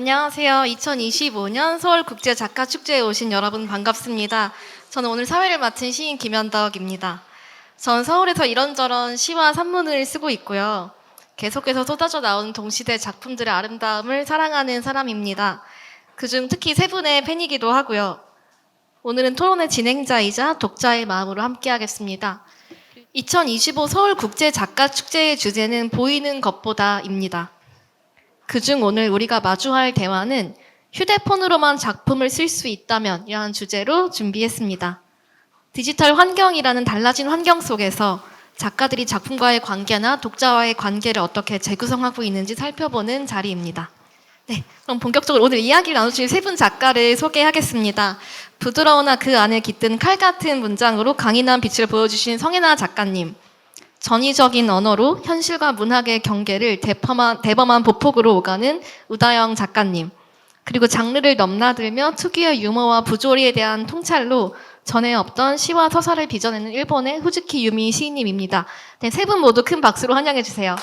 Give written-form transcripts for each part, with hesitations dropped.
안녕하세요. 2025년 서울국제작가축제에 오신 여러분 반갑습니다. 저는 오늘 사회를 맡은 시인 김현덕입니다. 전 서울에서 이런저런 시와 산문을 쓰고 있고요. 계속해서 쏟아져 나오는 동시대 작품들의 아름다움을 사랑하는 사람입니다. 그중 특히 세 분의 팬이기도 하고요. 오늘은 토론의 진행자이자 독자의 마음으로 함께하겠습니다. 2025 서울국제작가축제의 주제는 보이는 것보다입니다. 그중 오늘 우리가 마주할 대화는 휴대폰으로만 작품을 쓸 수 있다면 이라는 주제로 준비했습니다. 디지털 환경이라는 달라진 환경 속에서 작가들이 작품과의 관계나 독자와의 관계를 어떻게 재구성하고 있는지 살펴보는 자리입니다. 네, 그럼 본격적으로 오늘 이야기를 나눠주실 세 분 작가를 소개하겠습니다. 부드러우나 그 안에 깃든 칼 같은 문장으로 강인한 빛을 보여주신 성혜나 작가님, 전위적인 언어로 현실과 문학의 경계를 대범한 보폭으로 오가는 우다영 작가님, 그리고 장르를 넘나들며 특유의 유머와 부조리에 대한 통찰로 전에 없던 시와 서사를 빚어내는 일본의 후즈키 유미 시인님입니다. 네, 세 분 모두 큰 박수로 환영해 주세요.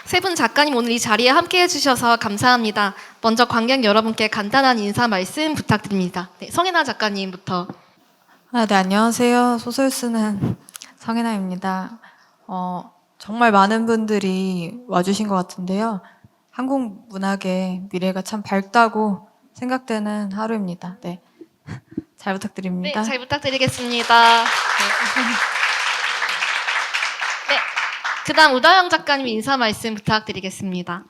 세 분 작가님 오늘 이 자리에 함께해 주셔서 감사합니다. 먼저 관객 여러분께 간단한 인사 말씀 부탁드립니다. 네, 성혜나 작가님부터. 네, 안녕하세요. 소설 쓰는 성혜나입니다. 정말 많은 분들이 와주신 것 같은데요. 한국 문학의 미래가 참 밝다고 생각되는 하루입니다. 네, 잘 부탁드립니다. 네, 잘 부탁드리겠습니다. 네. 그 다음 우다영 작가님 인사 말씀 부탁드리겠습니다.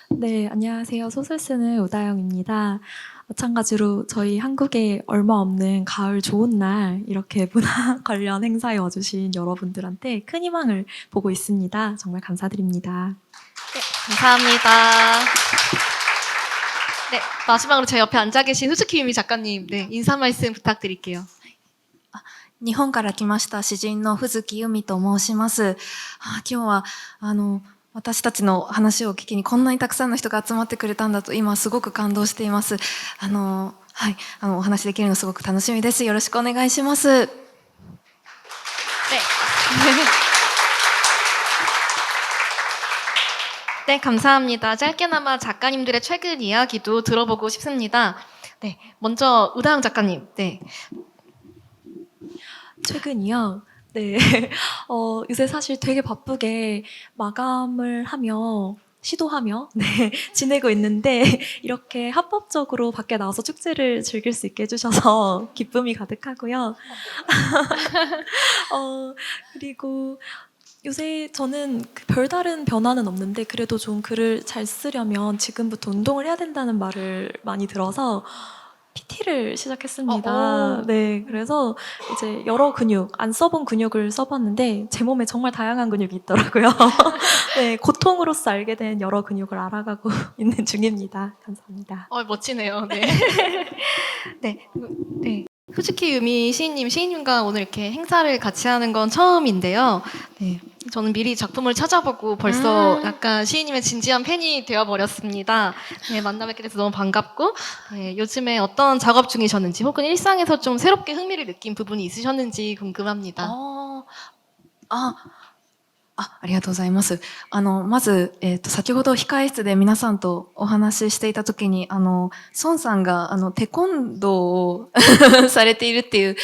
네, 안녕하세요. 소설 쓰는 우다영입니다. 마찬가지로 저희 한국에 얼마 없는 가을 좋은 날 이렇게 문화 관련 행사에 와주신 여러분들한테 큰 희망을 보고 있습니다. 정말 감사드립니다. 네, 감사합니다. 네, 마지막으로 제 옆에 앉아 계신 후즈키 유미 작가님, 네, 인사 말씀 부탁드릴게요. 日本から来ました詩人の藤木由美と申します。今日は私たちの話を聞きにこんなにたくさんの人が集まってくれたんだと今すごく感動しています。お話できるのすごく楽しみです。よろしくお願いします。 네. 네, 감사합니다. 짧게나마 작가님들의 최근 이야기도 들어보고 싶습니다. 네, 먼저 우다영 작가님. 네. 최근이요. 네. 요새 사실 되게 바쁘게 마감을 하며 시도하며 네, 지내고 있는데 이렇게 합법적으로 밖에 나와서 축제를 즐길 수 있게 해주셔서 기쁨이 가득하고요. 그리고 요새 저는 별다른 변화는 없는데 그래도 좀 글을 잘 쓰려면 지금부터 운동을 해야 된다는 말을 많이 들어서 PT를 시작했습니다. 네, 그래서 이제 여러 근육, 안 써본 근육을 써봤는데 제 몸에 정말 다양한 근육이 있더라고요. 네, 고통으로서 알게 된 여러 근육을 알아가고 있는 중입니다. 감사합니다. 멋지네요. 네. 네. 네. 후즈키 유미 시인님과 오늘 이렇게 행사를 같이 하는 건 처음인데요. 네. 저는 미리 작품을 찾아보고 벌써 약간 시인님의 진지한 팬이 되어버렸습니다. 네, 만나 뵙게 돼서 너무 반갑고, 네, 요즘에 어떤 작업 중이셨는지 혹은 일상에서 좀 새롭게 흥미를 느낀 부분이 있으셨는지 궁금합니다. ありがとうございます。まず、先ほど控室で皆さんとお話ししていたときに、孫さんが、テコンドーをされているっていう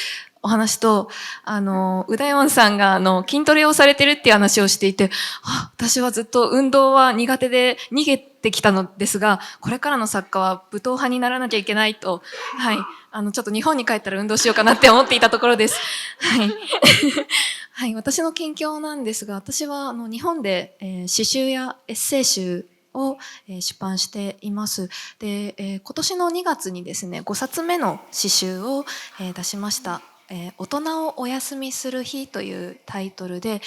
お話と、うだよんさんが、筋トレをされてるっていう話をしていて、私はずっと運動は苦手で逃げてきたのですが、これからの作家は武闘派にならなきゃいけないと、はい、ちょっと日本に帰ったら運動しようかなって思っていたところです。はい。はい、私の近況なんですが、私は日本で、詩集やエッセイ集を、出版しています。で、今年の2月にですね、5冊目の詩集を、出しました。大人をお休みする日というタイトルで、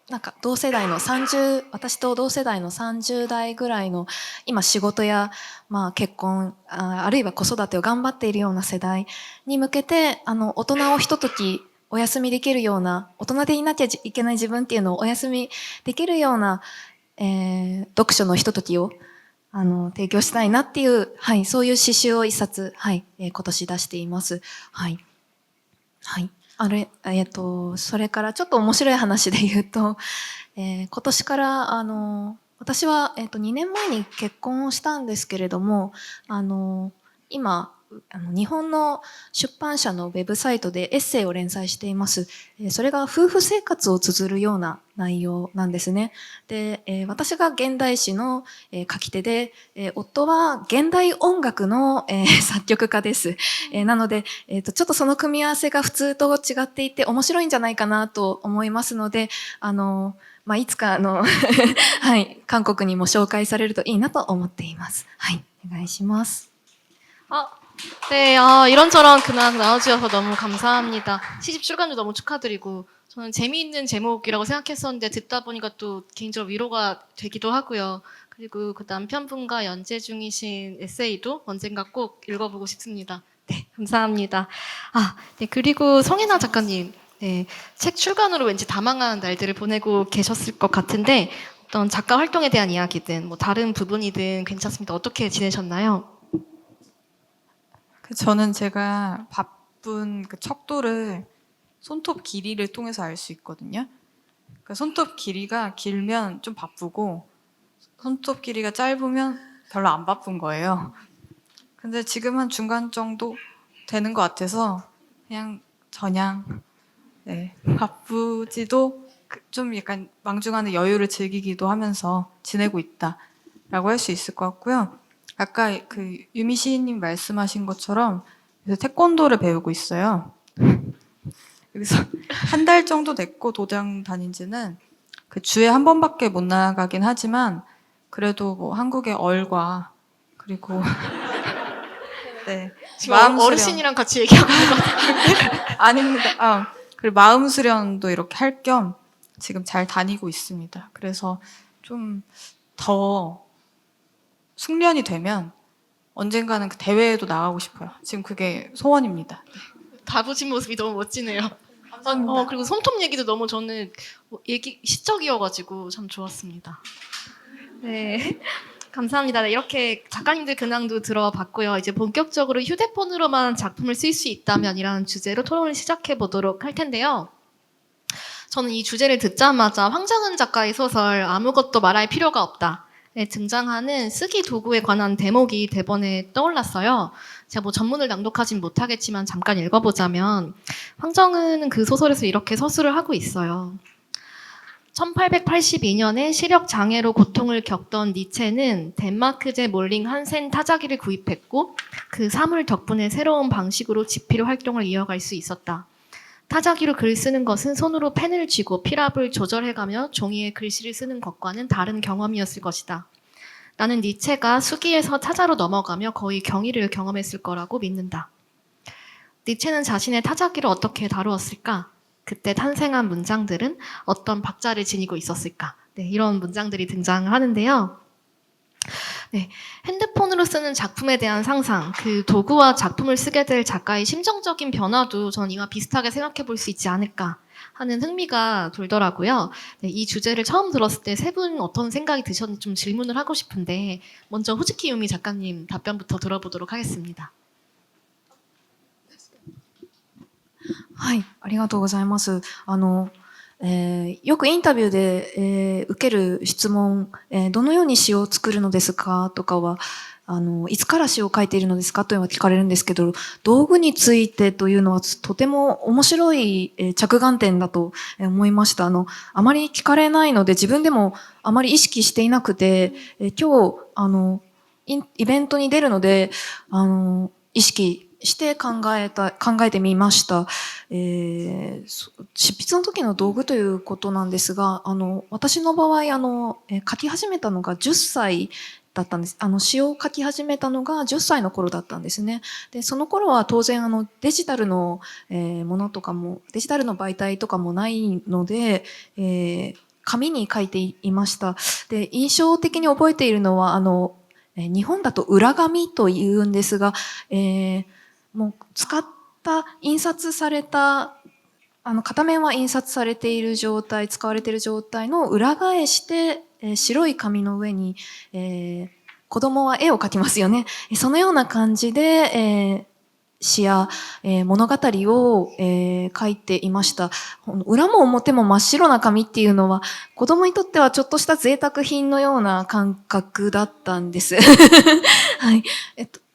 なんか私と同世代の30代ぐらいの今仕事や、結婚、あるいは子育てを頑張っているような世代に向けて、大人をひとときお休みできるような、大人でいなきゃいけない自分っていうのをお休みできるような、読書のひとときを提供したいなっていう、はい、そういう詩集を一冊、はい、今年出しています。はい。はい。それからちょっと面白い話で言うと、今年から、私は、2年前に結婚をしたんですけれども、今、日本の出版社のウェブサイトでエッセイを連載しています。それが夫婦生活を綴るような内容なんですね。で、私が現代詩の書き手で、夫は現代音楽の作曲家です。なので、ちょっとその組み合わせが普通と違っていて面白いんじゃないかなと思いますので、いつかはい、韓国にも紹介されるといいなと思っています。はい、お願いします。 네, 이런저런 근황 나눠주셔서 너무 감사합니다. 시집 출간도 너무 축하드리고, 저는 재미있는 제목이라고 생각했었는데, 듣다 보니까 또 개인적으로 위로가 되기도 하고요. 그리고 그 남편분과 연재 중이신 에세이도 언젠가 꼭 읽어보고 싶습니다. 네, 감사합니다. 네, 그리고 성혜나 작가님, 네, 책 출간으로 왠지 다망한 날들을 보내고 계셨을 것 같은데, 어떤 작가 활동에 대한 이야기든, 뭐 다른 부분이든 괜찮습니다. 어떻게 지내셨나요? 저는 제가 바쁜 그 척도를 손톱 길이를 통해서 알 수 있거든요. 그 손톱 길이가 길면 좀 바쁘고 손톱 길이가 짧으면 별로 안 바쁜 거예요. 근데 지금 한 중간 정도 되는 것 같아서 그냥 저냥 네, 바쁘지도 좀 약간 망중하는 여유를 즐기기도 하면서 지내고 있다라고 할 수 있을 것 같고요. 아까 그 유미 시인님 말씀하신 것처럼 그래서 태권도를 배우고 있어요. 여기서 한 달 정도 됐고 도장 다닌 지는 그 주에 한 번밖에 못 나가긴 하지만 그래도 뭐 한국의 얼과 그리고 네, 지금 마음 수련 어르신이랑 같이 얘기하고 있는 것 같아요. 아닙니다. 그리고 마음 수련도 이렇게 할 겸 지금 잘 다니고 있습니다. 그래서 좀 더 숙련이 되면 언젠가는 그 대회에도 나가고 싶어요. 지금 그게 소원입니다. 다부진 모습이 너무 멋지네요. 감사합니다. 그리고 손톱 얘기도 너무 저는 얘기 시적이어가지고 참 좋았습니다. 네, 감사합니다. 네, 이렇게 작가님들 근황도 들어봤고요. 이제 본격적으로 휴대폰으로만 작품을 쓸 수 있다면이라는 주제로 토론을 시작해 보도록 할 텐데요. 저는 이 주제를 듣자마자 황정은 작가의 소설 아무것도 말할 필요가 없다. 에 등장하는 쓰기 도구에 관한 대목이 대본에 떠올랐어요. 제가 뭐 전문을 낭독하진 못하겠지만 잠깐 읽어보자면 황정은은 그 소설에서 이렇게 서술을 하고 있어요. 1882년에 시력 장애로 고통을 겪던 니체는 덴마크제 몰링 한센 타자기를 구입했고 그 사물 덕분에 새로운 방식으로 지필 활동을 이어갈 수 있었다. 타자기로 글 쓰는 것은 손으로 펜을 쥐고 필압을 조절해가며 종이에 글씨를 쓰는 것과는 다른 경험이었을 것이다. 나는 니체가 수기에서 타자로 넘어가며 거의 경이를 경험했을 거라고 믿는다. 니체는 자신의 타자기를 어떻게 다루었을까? 그때 탄생한 문장들은 어떤 박자를 지니고 있었을까? 네, 이런 문장들이 등장을 하는데요. 네, 핸드폰으로 쓰는 작품에 대한 상상, 그 도구와 작품을 쓰게 될 작가의 심정적인 변화도 저는 이와 비슷하게 생각해 볼 수 있지 않을까 하는 흥미가 돌더라고요. 네, 이 주제를 처음 들었을 때 세 분 어떤 생각이 드셨는지 좀 질문을 하고 싶은데 먼저 호즈키 유미 작가님 답변부터 들어보도록 하겠습니다. はい、ありがとうございます。よくインタビューで、受ける質問、どのように詩を作るのですかとかは、いつから詩を書いているのですかというのは聞かれるんですけど、道具についてというのはとても面白い着眼点だと思いました。あまり聞かれないので自分でもあまり意識していなくて、今日、イベントに出るので、意識して考えてみました。執筆の時の道具ということなんですが、私の場合、書き始めたのが10歳だったんです。詩を書き始めたのが10歳の頃だったんですね。で、その頃は当然デジタルの、ものとかも、デジタルの媒体とかもないので、紙に書いていました。で、印象的に覚えているのは、日本だと裏紙というんですが、もう印刷された、片面は印刷されている状態、使われている状態の裏返して、白い紙の上に、子供は絵を描きますよね。そのような感じで、詩や、物語を、書いていました。裏も表も真っ白な紙っていうのは、子供にとってはちょっとした贅沢品のような感覚だったんです。はい。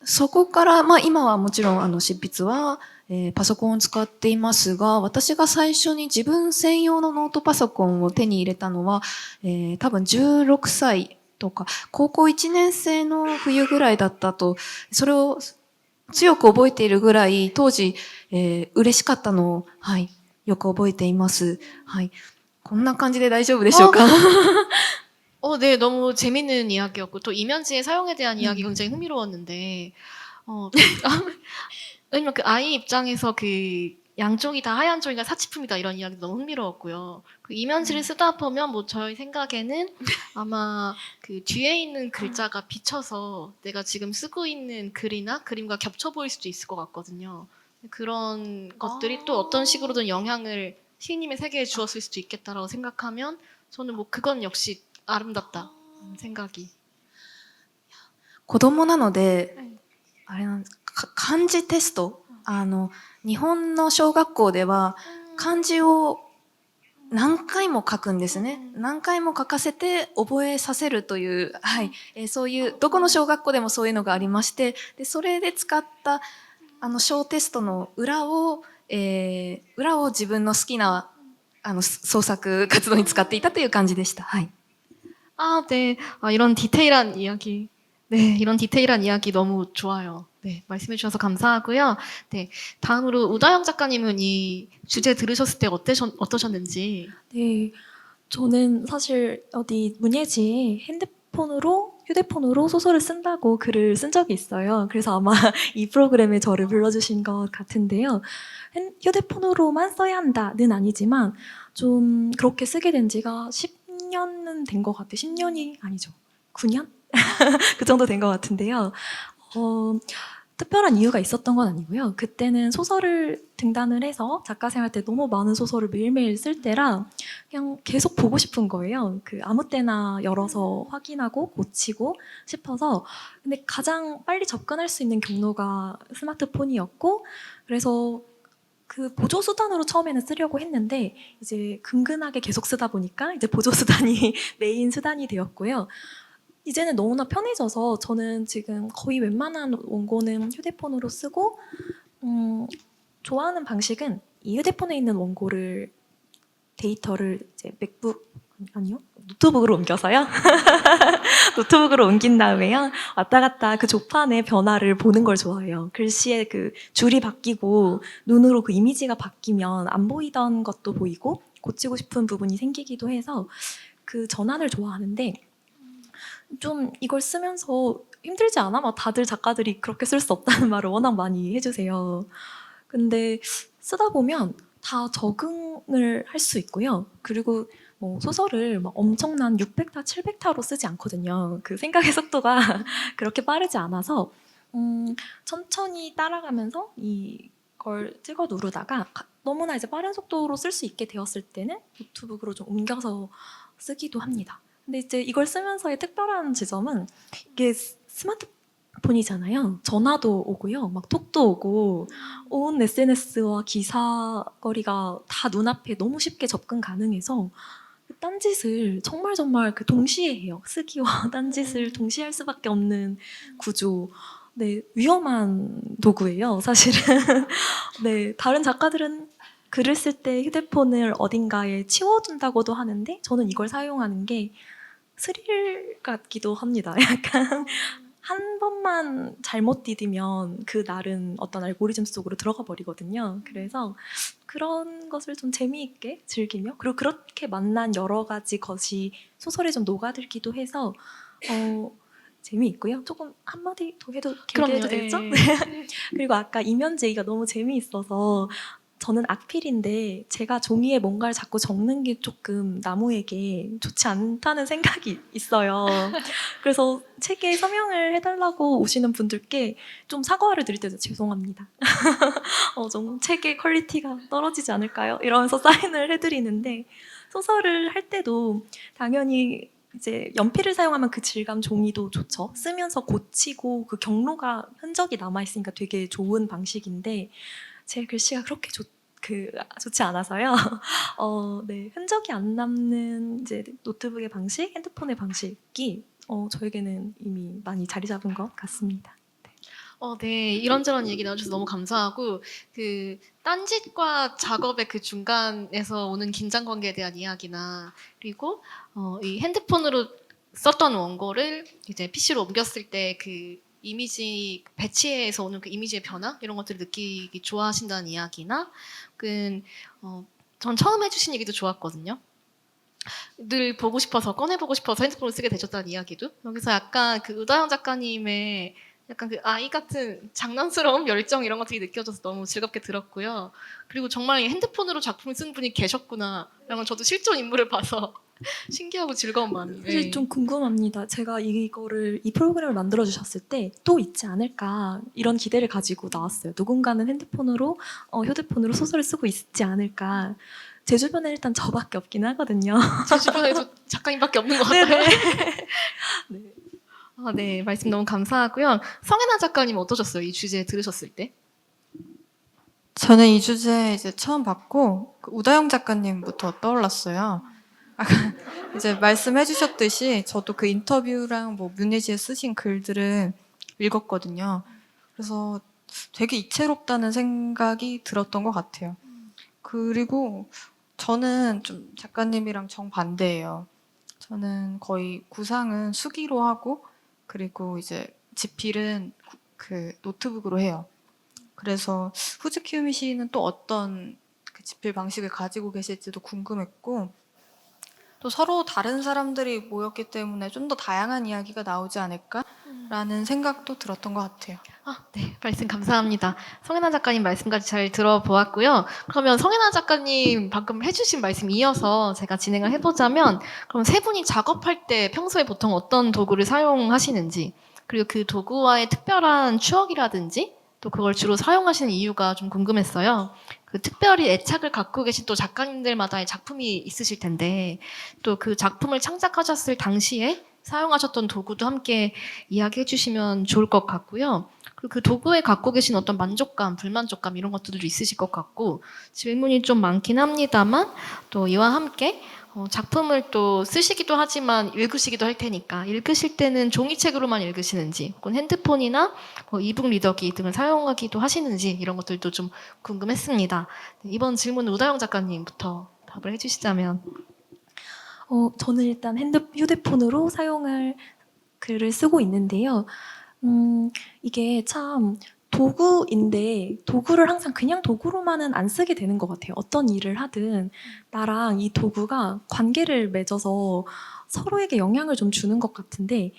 そこから、まあ今はもちろん執筆は、パソコンを使っていますが、私が最初に自分専用のノートパソコンを手に入れたのは、多分16歳とか、高校1年生の冬ぐらいだったと、それを強く覚えているぐらい、当時、嬉しかったのを、はい、よく覚えています。はい。こんな感じで大丈夫でしょうか？ 네, 너무 재밌는 이야기였고, 또 이면지의 사용에 대한 이야기 굉장히 흥미로웠는데, 왜냐면 그 아이 입장에서 그 양쪽이 다 하얀 종이가 사치품이다 이런 이야기 너무 흥미로웠고요. 그 이면지를 쓰다 보면 뭐 저희 생각에는 아마 그 뒤에 있는 글자가 비쳐서 내가 지금 쓰고 있는 글이나 그림과 겹쳐 보일 수도 있을 것 같거든요. 그런 것들이 또 어떤 식으로든 영향을 시인님의 세계에 주었을 수도 있겠다라고 생각하면 저는 뭐 그건 역시 아름답다 생각이. 子供なので、あれなんですか、漢字テスト、日本の小学校では漢字を何回も書くんですね。何回も書かせて覚えさせるという、はい、そういう、どこの小学校でもそういうのがありまして、でそれで使った小テストの裏を自分の好きな創作活動に使っていたという感じでした。はい。네. 이런 디테일한 이야기. 네, 이런 디테일한 이야기 너무 좋아요. 네, 말씀해 주셔서 감사하고요. 네, 다음으로 우다영 작가님은 이 주제 들으셨을 때 어떠셨는지. 네, 저는 사실 어디 문예지에 휴대폰으로 소설을 쓴다고 글을 쓴 적이 있어요. 그래서 아마 이 프로그램에 저를 불러주신 것 같은데요. 휴대폰으로만 써야 한다는 아니지만 좀 그렇게 쓰게 된 지가 10년은 된 것 같아요. 10년이 아니죠. 9년? 그 정도 된 것 같은데요. 특별한 이유가 있었던 건 아니고요. 그때는 소설을 등단을 해서 작가 생활 때 너무 많은 소설을 매일매일 쓸 때라 그냥 계속 보고 싶은 거예요. 그 아무 때나 열어서 확인하고 고치고 싶어서. 근데 가장 빨리 접근할 수 있는 경로가 스마트폰이었고, 그래서 그 보조 수단으로 처음에는 쓰려고 했는데 이제 근근하게 계속 쓰다 보니까 이제 보조 수단이 메인 수단이 되었고요. 이제는 너무나 편해져서 저는 지금 거의 웬만한 원고는 휴대폰으로 쓰고, 좋아하는 방식은 이 휴대폰에 있는 원고를 데이터를 이제 노트북으로 옮겨서요. 노트북으로 옮긴 다음에요. 왔다 갔다 그 조판의 변화를 보는 걸 좋아해요. 글씨의 그 줄이 바뀌고 눈으로 그 이미지가 바뀌면 안 보이던 것도 보이고 고치고 싶은 부분이 생기기도 해서 그 전환을 좋아하는데, 좀 이걸 쓰면서 힘들지 않아? 막 다들 작가들이 그렇게 쓸 수 없다는 말을 워낙 많이 해주세요. 근데 쓰다 보면 다 적응을 할 수 있고요. 그리고 뭐 소설을 막 엄청난 600타, 700타로 쓰지 않거든요. 그 생각의 속도가 그렇게 빠르지 않아서 천천히 따라가면서 이걸 찍어 누르다가 너무나 이제 빠른 속도로 쓸 수 있게 되었을 때는 노트북으로 좀 옮겨서 쓰기도 합니다. 근데 이제 이걸 쓰면서의 특별한 지점은 이게 스마트폰이잖아요. 전화도 오고요. 막 톡도 오고 온 SNS와 기사거리가 다 눈앞에 너무 쉽게 접근 가능해서 딴짓을 정말 그 동시에 해요. 쓰기와 딴짓을 동시에 할 수밖에 없는 구조. 네, 위험한 도구예요, 사실은. 네, 다른 작가들은 글을 쓸 때 휴대폰을 어딘가에 치워둔다고도 하는데 저는 이걸 사용하는 게 스릴 같기도 합니다. 약간 한 번만 잘못 디디면 그 날은 어떤 알고리즘 속으로 들어가 버리거든요. 그래서 그런 것을 좀 재미있게 즐기며, 그리고 그렇게 만난 여러 가지 것이 소설에 좀 녹아들기도 해서 재미있고요. 조금 한마디 더 해도 길게 해도 되겠죠? 예. 그리고 아까 이면제이가 너무 재미있어서, 저는 악필인데 제가 종이에 뭔가를 자꾸 적는 게 조금 나무에게 좋지 않다는 생각이 있어요. 그래서 책에 서명을 해달라고 오시는 분들께 좀 사과를 드릴 때도 죄송합니다. 좀 책의 퀄리티가 떨어지지 않을까요? 이러면서 사인을 해드리는데, 소설을 할 때도 당연히 이제 연필을 사용하면 그 질감 종이도 좋죠. 쓰면서 고치고 그 경로가 흔적이 남아 있으니까 되게 좋은 방식인데 제 글씨가 그렇게 좋지 않아서요. 네, 흔적이 안 남는 이제 노트북의 방식, 핸드폰의 방식이 저에게는 이미 많이 자리 잡은 것 같습니다. 네. 이런저런 얘기 나눠주셔서 너무 감사하고, 딴짓과 작업의 그 중간에서 오는 긴장 관계에 대한 이야기나, 그리고, 이 핸드폰으로 썼던 원고를 이제 PC로 옮겼을 때 그 이미지, 배치에서 오는 그 이미지의 변화? 이런 것들을 느끼기 좋아하신다는 이야기나, 전 처음 해주신 얘기도 좋았거든요. 늘 보고 싶어서, 꺼내보고 싶어서 핸드폰을 쓰게 되셨다는 이야기도. 여기서 약간 그 의다영 작가님의 약간 그 아이 같은 장난스러운 열정 이런 것들이 느껴져서 너무 즐겁게 들었고요. 그리고 정말 이 핸드폰으로 작품을 쓴 분이 계셨구나. 라는 건 저도 실존 인물을 봐서 신기하고 즐거운 마음이에요. 사실 좀 궁금합니다. 제가 이 프로그램을 만들어 주셨을 때 또 있지 않을까 이런 기대를 가지고 나왔어요. 누군가는 휴대폰으로 소설을 쓰고 있지 않을까. 제 주변에 일단 저밖에 없긴 하거든요. 제 주변에도 작가님밖에 없는 것 같아요. 네. 네, 말씀 너무 감사하고요. 성혜나 작가님 어떠셨어요? 이 주제 들으셨을 때? 저는 이 주제 이제 처음 봤고 그 우다영 작가님부터 떠올랐어요. 아까 이제 말씀해주셨듯이 저도 그 인터뷰랑 뭐 문예지에 쓰신 글들을 읽었거든요. 그래서 되게 이채롭다는 생각이 들었던 것 같아요. 그리고 저는 좀 작가님이랑 정반대예요. 저는 거의 구상은 수기로 하고 그리고 이제 집필은 그 노트북으로 해요. 그래서 후즈키우미 씨는 또 어떤 그 집필 방식을 가지고 계실지도 궁금했고 또 서로 다른 사람들이 모였기 때문에 좀 더 다양한 이야기가 나오지 않을까라는 생각도 들었던 것 같아요. 네, 말씀 감사합니다. 성혜나 작가님 말씀까지 잘 들어보았고요. 그러면 성혜나 작가님 방금 해주신 말씀 이어서 제가 진행을 해보자면, 그럼 세 분이 작업할 때 평소에 보통 어떤 도구를 사용하시는지, 그리고 그 도구와의 특별한 추억이라든지, 또 그걸 주로 사용하시는 이유가 좀 궁금했어요. 그 특별히 애착을 갖고 계신 또 작가님들마다의 작품이 있으실 텐데, 또 그 작품을 창작하셨을 당시에 사용하셨던 도구도 함께 이야기해 주시면 좋을 것 같고요. 그리고 그 도구에 갖고 계신 어떤 만족감, 불만족감 이런 것들도 있으실 것 같고, 질문이 좀 많긴 합니다만 또 이와 함께 작품을 또 쓰시기도 하지만 읽으시기도 할 테니까 읽으실 때는 종이책으로만 읽으시는지 혹은 핸드폰이나 이북 리더기 등을 사용하기도 하시는지 이런 것들도 좀 궁금했습니다. 네, 이번 질문은 우다영 작가님부터 답을 해주시자면. 저는 일단 휴대폰으로 사용할 글을 쓰고 있는데요. 이게 참 도구인데 도구를 항상 그냥 도구로만은 안 쓰게 되는 것 같아요. 어떤 일을 하든 나랑 이 도구가 관계를 맺어서 서로에게 영향을 좀 주는 것 같은데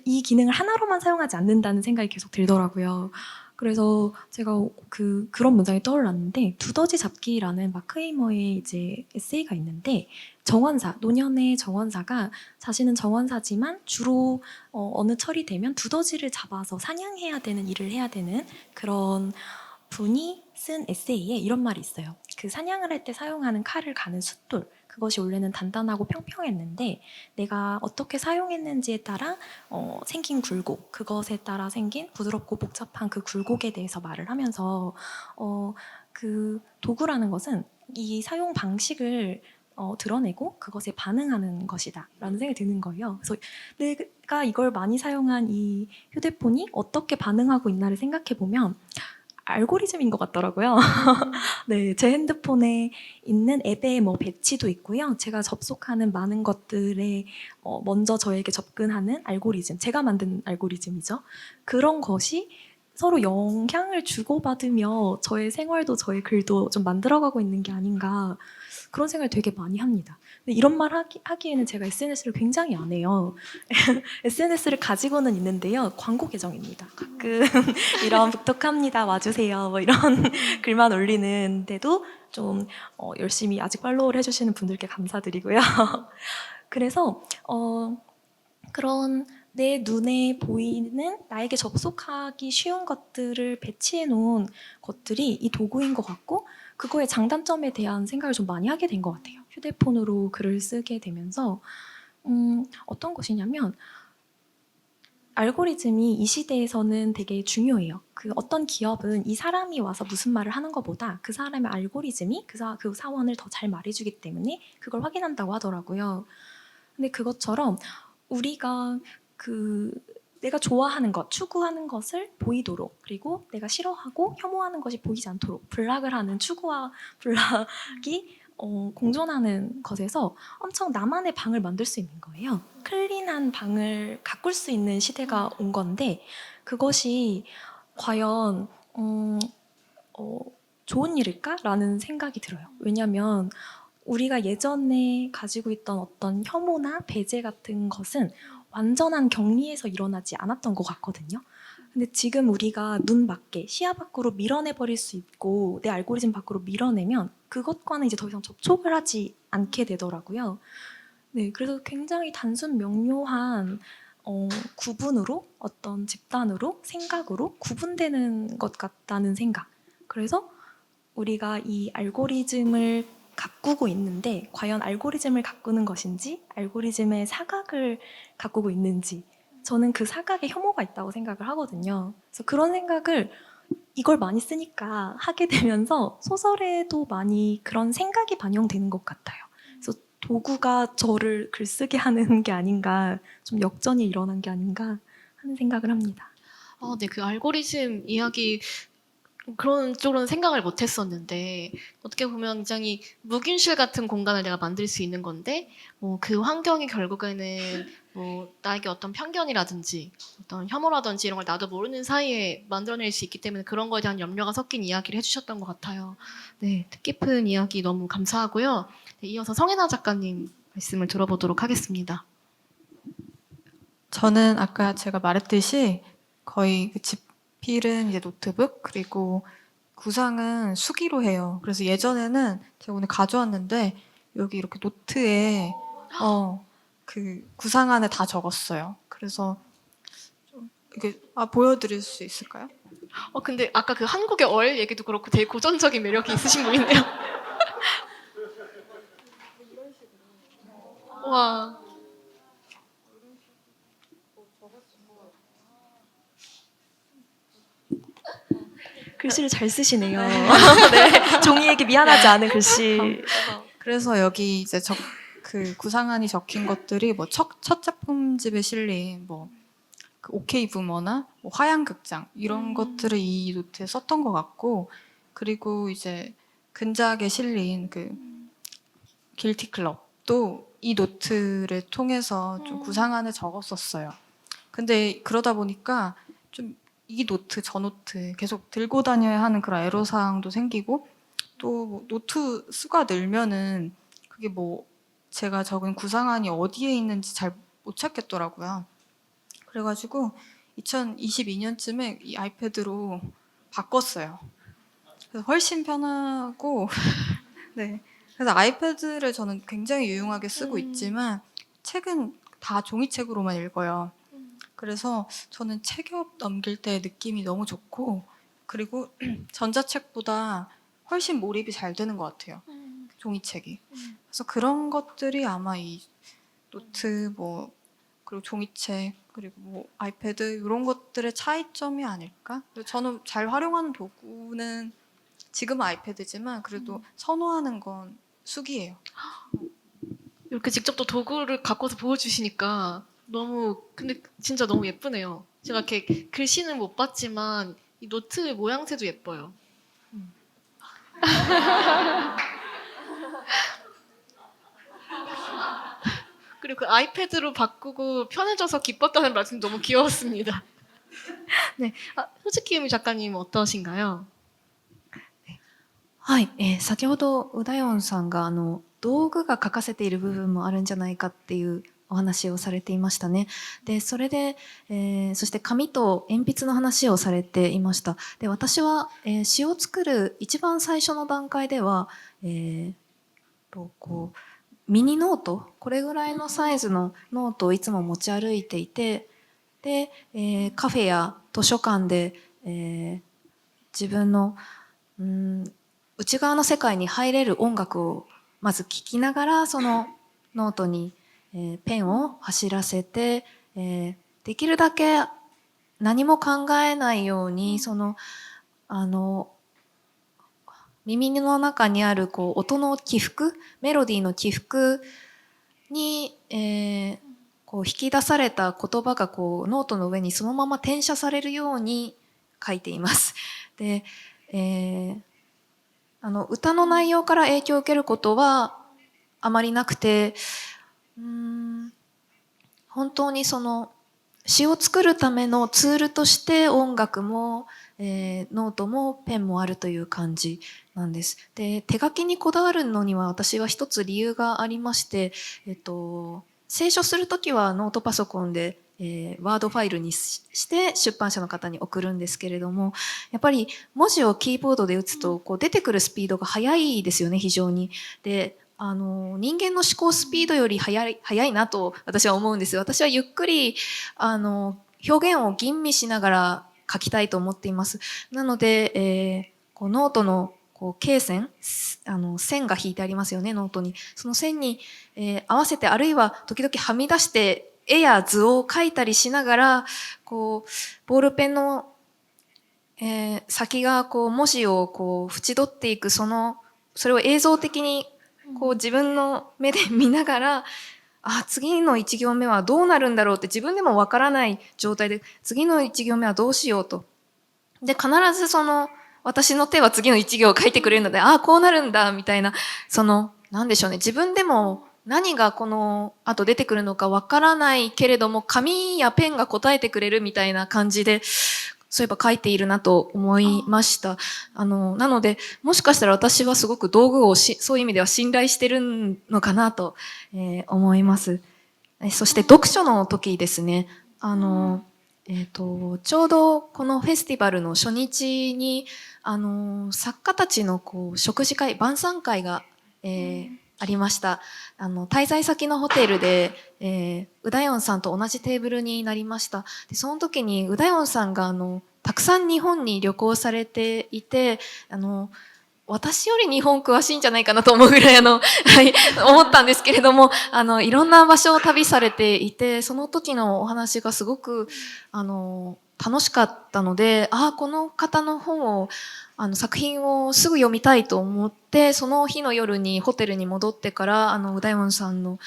이 기능을 하나로만 사용하지 않는다는 생각이 계속 들더라고요. 그래서 제가 그런 문장이 떠올랐는데 두더지 잡기라는 마크 헤이머의 이제 에세이가 있는데 노년의 정원사가 자신은 정원사지만 주로 어느 철이 되면 두더지를 잡아서 사냥해야 되는 일을 해야 되는 그런 분이 쓴 에세이에 이런 말이 있어요. 그 사냥을 할 때 사용하는 칼을 가는 숫돌 그것이 원래는 단단하고 평평했는데 내가 어떻게 사용했는지에 따라 생긴 굴곡 그것에 따라 생긴 부드럽고 복잡한 그 굴곡에 대해서 말을 하면서 그 도구라는 것은 이 사용 방식을 드러내고 그것에 반응하는 것이다 라는 생각이 드는 거예요. 그래서 내가 이걸 많이 사용한 이 휴대폰이 어떻게 반응하고 있나를 생각해 보면 알고리즘인 것 같더라고요. 네, 제 핸드폰에 있는 앱의 배치도 있고요. 제가 접속하는 많은 것들에 먼저 저에게 접근하는 알고리즘, 제가 만든 알고리즘이죠. 그런 것이 서로 영향을 주고받으며 저의 생활도 저의 글도 좀 만들어가고 있는 게 아닌가 그런 생각을 되게 많이 합니다. 근데 이런 말 하기에는 제가 SNS를 굉장히 안 해요. SNS를 가지고는 있는데요. 광고 계정입니다. 가끔 이런 북톡합니다. 와주세요. 이런 글만 올리는데도 좀 열심히 아직 팔로우를 해주시는 분들께 감사드리고요. 그래서 그런 내 눈에 보이는 나에게 접속하기 쉬운 것들을 배치해 놓은 것들이 이 도구인 것 같고 그거의 장단점에 대한 생각을 좀 많이 하게 된 것 같아요. 휴대폰으로 글을 쓰게 되면서 어떤 것이냐면 알고리즘이 이 시대에서는 되게 중요해요. 그 어떤 기업은 이 사람이 와서 무슨 말을 하는 것보다 그 사람의 알고리즘이 그 사원을 더 잘 말해주기 때문에 그걸 확인한다고 하더라고요. 근데 그것처럼 우리가 내가 좋아하는 것, 추구하는 것을 보이도록, 그리고 내가 싫어하고 혐오하는 것이 보이지 않도록 블락을 하는 추구와 블락이 공존하는 것에서 엄청 나만의 방을 만들 수 있는 거예요. 클린한 방을 가꿀 수 있는 시대가 온 건데 그것이 과연 좋은 일일까라는 생각이 들어요. 왜냐하면 우리가 예전에 가지고 있던 어떤 혐오나 배제 같은 것은 완전한 격리에서 일어나지 않았던 것 같거든요. 근데 지금 우리가 눈 밖에, 시야 밖으로 밀어내버릴 수 있고 내 알고리즘 밖으로 밀어내면 그것과는 이제 더 이상 접촉을 하지 않게 되더라고요. 네, 그래서 굉장히 단순 명료한 구분으로, 어떤 집단으로, 생각으로 구분되는 것 같다는 생각. 그래서 우리가 이 알고리즘을 가꾸고 있는데 과연 알고리즘을 가꾸는 것인지 알고리즘의 사각을 가꾸고 있는지 저는 그 사각에 혐오가 있다고 생각을 하거든요. 그래서 그런 생각을 이걸 많이 쓰니까 하게 되면서 소설에도 많이 그런 생각이 반영되는 것 같아요. 그래서 도구가 저를 글쓰게 하는 게 아닌가, 좀 역전이 일어난 게 아닌가 하는 생각을 합니다. 네, 그 알고리즘 이야기 그런 쪽으로는 생각을 못 했었는데 어떻게 보면 굉장히 무균실 같은 공간을 내가 만들 수 있는 건데 뭐 그 환경이 결국에는 뭐 나에게 어떤 편견이라든지 어떤 혐오라든지 이런 걸 나도 모르는 사이에 만들어낼 수 있기 때문에 그런 거에 대한 염려가 섞인 이야기를 해주셨던 것 같아요. 네, 뜻깊은 이야기 너무 감사하고요. 네, 이어서 성혜나 작가님 말씀을 들어보도록 하겠습니다. 저는 아까 제가 말했듯이 거의 그 집필은 이제 노트북 그리고 구상은 수기로 해요. 그래서 예전에는 제가 오늘 가져왔는데 여기 이렇게 노트에 그 구상 안에 다 적었어요. 그래서 좀 이게 보여드릴 수 있을까요? 근데 아까 그 한국의 얼 얘기도 그렇고 되게 고전적인 매력이 있으신 분이네요. 와. 글씨를 잘 쓰시네요. 네, 종이에게 미안하지 않은 글씨. 그래서 여기 이제 그 구상안이 적힌 것들이 뭐 첫 작품집에 실린 그 오케이 부머나 뭐 화양극장 이런 것들을 이 노트에 썼던 것 같고 그리고 이제 근작에 실린 그 길티 클럽도 이 노트를 통해서 좀 구상안을 적었었어요. 근데 그러다 보니까 좀 이 노트 저 노트 계속 들고 다녀야 하는 그런 애로사항도 생기고 또뭐 노트 수가 늘면은 그게 뭐 제가 적은 구상안이 어디에 있는지 잘 못 찾겠더라고요. 그래가지고 2022년쯤에 이 아이패드로 바꿨어요. 그래서 훨씬 편하고 네. 그래서 아이패드를 저는 굉장히 유용하게 쓰고 있지만 책은 다 종이책으로만 읽어요. 그래서 저는 책엽 넘길 때 느낌이 너무 좋고 그리고 전자책보다 훨씬 몰입이 잘 되는 것 같아요. 종이책이. 그래서 그런 것들이 아마 이 노트 그리고 종이책 그리고 뭐 아이패드 이런 것들의 차이점이 아닐까? 그리고 저는 잘 활용하는 도구는 지금은 아이패드지만 그래도 선호하는 건 수기예요. 이렇게 직접 또 도구를 갖고서 보여주시니까 근데 진짜 너무 예쁘네요. 제가 이렇게 글씨는 못 봤지만 이 노트 모양새도 예뻐요. 그리고 그 아이패드로 바꾸고 편해져서 기뻤다는 말씀 너무 귀여웠습니다. 네, 후즈키유미 작가님 어떠신가요? はい、先ほどうだよんさんが道具が書かせている部分もあるんじゃないかっていうお話をされていましたね。で、それで、そして紙と鉛筆の話をされていました。で、私は、詩を作る一番最初の段階では、こうミニノート、これぐらいのサイズのノートをいつも持ち歩いていて、で、カフェや図書館で、自分の内側の世界に入れる音楽をまず聴きながらそのノートにペンを走らせて、できるだけ何も考えないように、耳の中にあるこう音の起伏、メロディーの起伏に、こう引き出された言葉がこうノートの上にそのまま転写されるように書いています。で、歌の内容から影響を受けることはあまりなくて、本当にその詩を作るためのツールとして音楽も、ノートもペンもあるという感じなんです。で、手書きにこだわるのには私は一つ理由がありまして、清書するときはノートパソコンで、ワードファイルにして出版社の方に送るんですけれども、やっぱり文字をキーボードで打つとこう出てくるスピードが速いですよね、非常に。で、人間の思考スピードより速いなと私は思うんです。私はゆっくり表現を吟味しながら書きたいと思っています。なので、こうノートのこう罫線、線が引いてありますよね、ノートに。その線に、合わせて、あるいは時々はみ出して絵や図を描いたりしながら、こうボールペンの、先がこう文字をこう縁取っていく、それを映像的にこう自分の目で見ながら、次の一行目はどうなるんだろうって自分でもわからない状態で、次の一行目はどうしようと。で、必ず私の手は次の一行を書いてくれるので、こうなるんだ、みたいな、なんでしょうね。自分でも何がこの後出てくるのかわからないけれども、紙やペンが答えてくれるみたいな感じで、そういえば書いているなと思いました。なので、もしかしたら私はすごく道具をそういう意味では信頼してるのかなと、思います。そして読書の時ですね、ちょうどこのフェスティバルの初日に、作家たちのこう食事会、晩餐会が、ありました。滞在先のホテルで、うだよんさんと同じテーブルになりました。で、その時にうだよんさんがたくさん日本に旅行されていて、私より日本詳しいんじゃないかなと思うぐらいはい、思ったんですけれども、いろんな場所を旅されていて、その時のお話がすごく、楽しかったので、この方の本を、作品をすぐ読みたいと思って、その日の夜にホテルに戻ってから、うだよんさんの、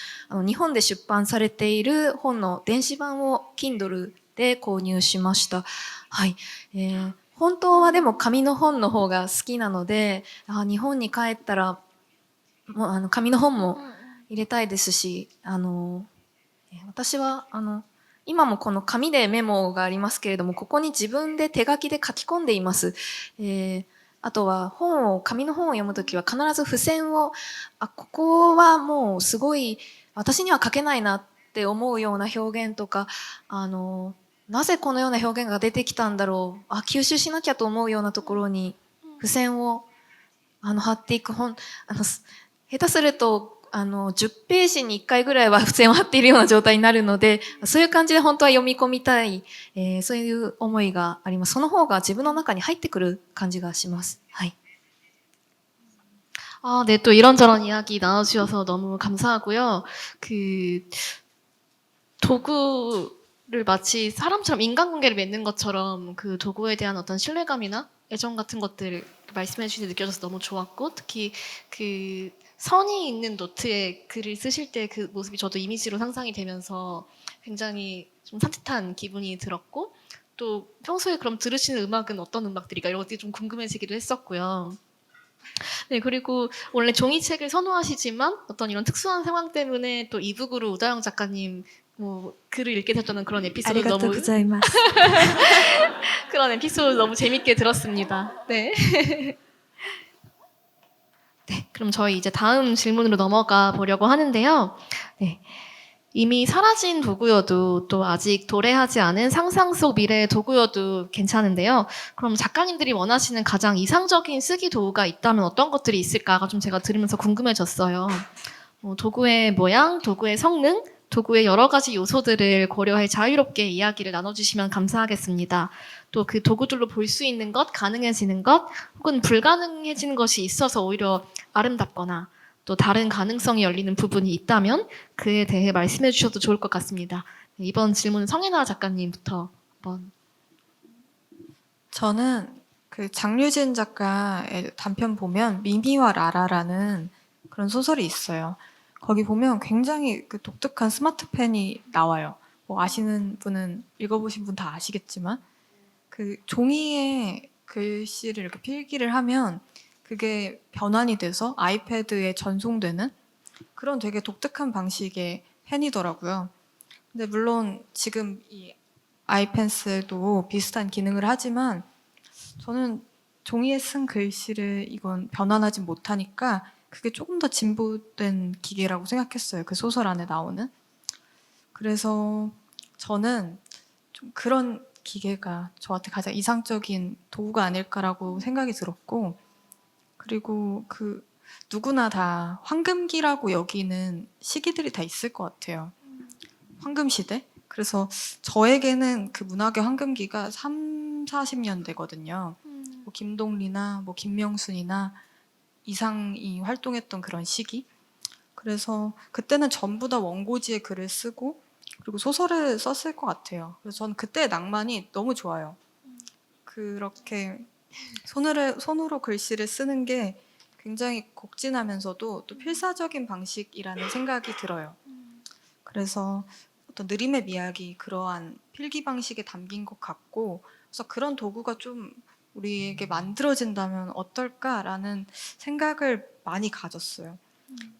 日本で出版されている本の電子版を Kindle で購入しました。はい。本当はでも紙の本の方が好きなので、日本に帰ったら、もう紙の本も入れたいですし、私は、今もこの紙でメモがありますけれども、ここに自分で手書きで書き込んでいます。あとは紙の本を読むときは必ず付箋を、ここはもうすごい私には書けないなって思うような表現とか、なぜこのような表現が出てきたんだろう、吸収しなきゃと思うようなところに付箋を貼っていく本、下手すると10ページに1回ぐらいは付箋を貼っているような状態になるので、そういう感じで本当は読み込みたい、そういう思いがあります。その方が自分の中に入ってくる感じがします。はい。네, 또 이런저런 이야기 나눠주셔서 너무 감사하고요. 도구를 마치 사람처럼 인간관계를 맺는 것처럼 그 도구에 대한 어떤 신뢰감이나 애정 같은 것들을 말씀해 주시는데 느껴져서 너무 좋았고, 특히 선이 있는 노트에 글을 쓰실 때 그 모습이 저도 이미지로 상상이 되면서 굉장히 좀 산뜻한 기분이 들었고, 또 평소에 그럼 들으시는 음악은 어떤 음악들일까 이런 것들이 좀 궁금해지기도 했었고요. 네, 그리고 원래 종이책을 선호하시지만 어떤 이런 특수한 상황 때문에 또 이북으로 우다영 작가님 글을 읽게 됐다는 그런 에피소드 너무 그런 에피소드 너무 재밌게 들었습니다. 네. 네, 그럼 저희 이제 다음 질문으로 넘어가 보려고 하는데요. 네. 이미 사라진 도구여도 또 아직 도래하지 않은 상상 속 미래의 도구여도 괜찮은데요. 그럼 작가님들이 원하시는 가장 이상적인 쓰기 도구가 있다면 어떤 것들이 있을까가 좀 제가 들으면서 궁금해졌어요. 도구의 모양, 도구의 성능, 도구의 여러 가지 요소들을 고려해 자유롭게 이야기를 나눠주시면 감사하겠습니다. 또 그 도구들로 볼 수 있는 것, 가능해지는 것, 혹은 불가능해지는 것이 있어서 오히려 아름답거나 또 다른 가능성이 열리는 부분이 있다면 그에 대해 말씀해 주셔도 좋을 것 같습니다. 네, 이번 질문은 성혜나 작가님부터 한번. 저는 그 장류진 작가의 단편 보면 미미와 라라라는 그런 소설이 있어요. 거기 보면 굉장히 그 독특한 스마트 펜이 나와요. 뭐 아시는 분은 읽어보신 분 다 아시겠지만 그 종이에 글씨를 이렇게 필기를 하면 그게 변환이 돼서 아이패드에 전송되는 그런 되게 독특한 방식의 펜이더라고요. 근데 물론 지금 이 아이펜슬도 비슷한 기능을 하지만 저는 종이에 쓴 글씨를 이건 변환하지 못하니까 그게 조금 더 진보된 기계라고 생각했어요. 그 소설 안에 나오는. 그래서 저는 좀 그런 기계가 저한테 가장 이상적인 도구가 아닐까라고 생각이 들었고, 그리고 그 누구나 다 황금기라고 여기는 시기들이 다 있을 것 같아요. 황금 시대? 그래서 저에게는 그 문학의 황금기가 3, 40년대거든요. 뭐 김동리나 뭐 김명순이나 이상이 활동했던 그런 시기. 그래서 그때는 전부 다 원고지에 글을 쓰고 그리고 소설을 썼을 것 같아요. 그래서 저는 그때의 낭만이 너무 좋아요. 그렇게 손으로 글씨를 쓰는 게 굉장히 곡진하면서도 또 필사적인 방식이라는 생각이 들어요. 그래서 어떤 느림의 미학이 그러한 필기 방식에 담긴 것 같고, 그래서 그런 도구가 좀 우리에게 만들어진다면 어떨까라는 생각을 많이 가졌어요.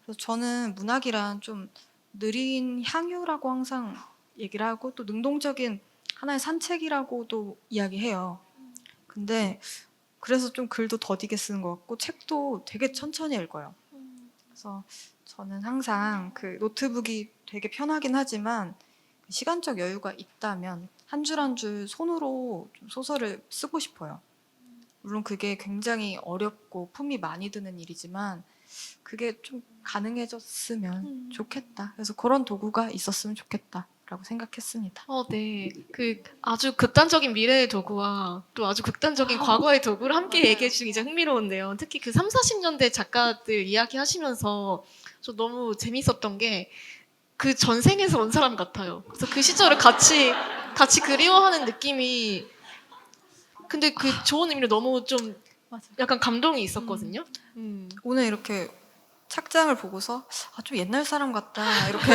그래서 저는 문학이란 좀 느린 향유라고 항상 얘기를 하고 또 능동적인 하나의 산책이라고도 이야기해요. 근데 그래서 좀 글도 더디게 쓰는 것 같고 책도 되게 천천히 읽어요. 그래서 저는 항상 그 노트북이 되게 편하긴 하지만 시간적 여유가 있다면 한 줄 한 줄 손으로 좀 소설을 쓰고 싶어요. 물론 그게 굉장히 어렵고 품이 많이 드는 일이지만 그게 좀 가능해졌으면 좋겠다. 그래서 그런 도구가 있었으면 좋겠다라고 생각했습니다. 네. 그 아주 극단적인 미래의 도구와 또 아주 극단적인 과거의 도구를 함께 맞아요. 얘기해 주시는 게 굉장히 흥미로운데요. 특히 그 3, 40년대 작가들 이야기하시면서 저 너무 재밌었던 게 그 전생에서 온 사람 같아요. 그래서 그 시절을 같이 그리워하는 느낌이, 근데 그 좋은 의미로 너무 좀 맞아. 약간 감동이 있었거든요. 오늘 이렇게 착장을 보고서 좀 옛날 사람 같다 이렇게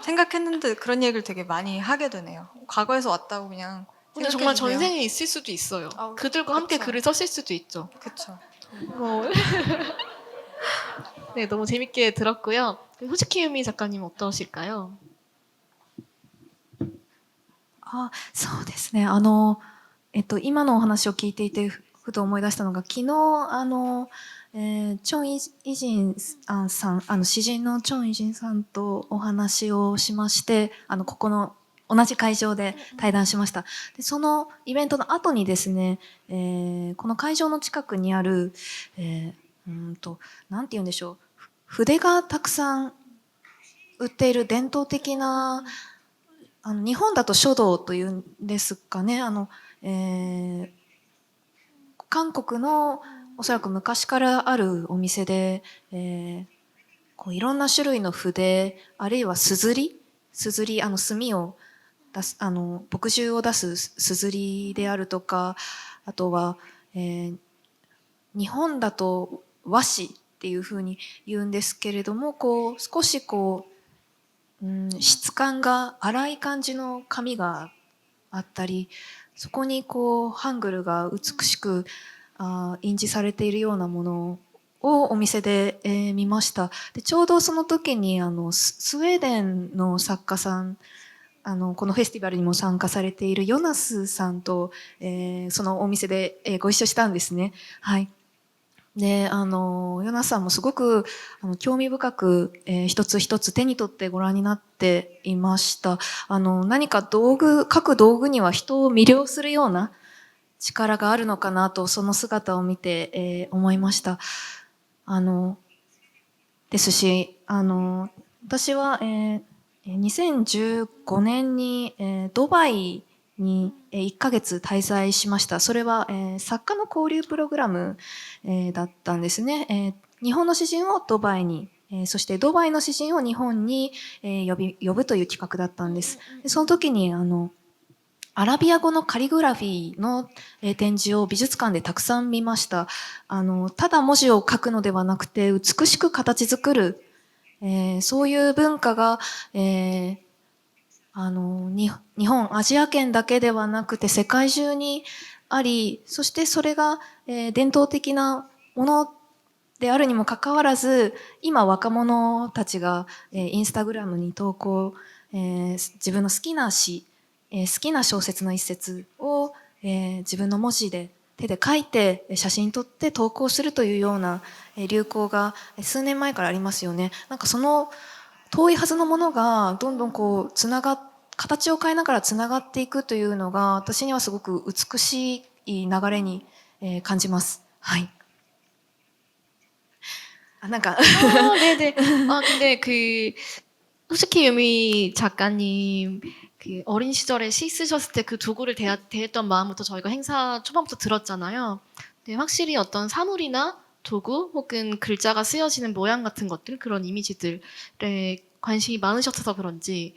생각했는데 그런 얘기를 되게 많이 하게 되네요. 과거에서 왔다고 그냥 근데 정말 생각해주세요. 전생에 있을 수도 있어요. 아우, 그들과 함께 그쵸. 글을 썼을 수도 있죠. 그쵸. 네, 너무 재밌게 들었고요. 후지키유미 작가님 어떠실까요? そうですね。今のお話を聞いていて、ふと思い出したのが、昨日、チョン・イジンさん、詩人のチョン・イジンさんとお話をしまして、ここの同じ会場で対談しました。でそのイベントの後にですね、この会場の近くにある、なんて言うんでしょう、筆がたくさん売っている伝統的な、日本だと書道というんですかね、韓国のおそらく昔からあるお店で、こういろんな種類の筆、あるいはすずり、墨を出す、墨汁を出すすずりであるとか、あとは、日本だと和紙っていうふうに言うんですけれども、こう少しこう、質感が粗い感じの紙があったり、そこにこうハングルが美しく印字されているようなものをお店で、見ました。でちょうどその時にスウェーデンの作家さん、このフェスティバルにも参加されているヨナスさんと、そのお店で、ご一緒したんですね。はい。で、ヨナスさんもすごく興味深く、一つ一つ手に取ってご覧になっていました。何か各道具には人を魅了するような力があるのかなと、その姿を見て、思いました。ですし、私は、2015年に、ドバイに1ヶ月滞在しました。それは、作家の交流プログラム、だったんですね。日本の詩人をドバイに、そしてドバイの詩人を日本に、呼ぶという企画だったんです。でその時にアラビア語のカリグラフィーの展示を美術館でたくさん見ました。ただ文字を書くのではなくて美しく形作る、そういう文化が、日本、アジア圏だけではなくて世界中にあり、そしてそれが、伝統的なものであるにもかかわらず、今若者たちが、インスタグラムに投稿、自分の好きな詩、好きな小説の一節を、自分の文字で手で書いて写真撮って投稿するというような流行が数年前からありますよね。なんかその遠いはずのものがどんどんこう形を変えながらつながっていくというのが私にはすごく美しい流れに感じます。はい。なんか 네네. 근데 솔직히 유미 작가님 어린 시절에 시 쓰셨을 때 그 도구를 대했던 마음부터 저희가 행사 초반부터 들었잖아요. 근데 확실히 어떤 사물이나 도구 혹은 글자가 쓰여지는 모양 같은 것들, 그런 이미지들에 관심이 많으셔서 그런지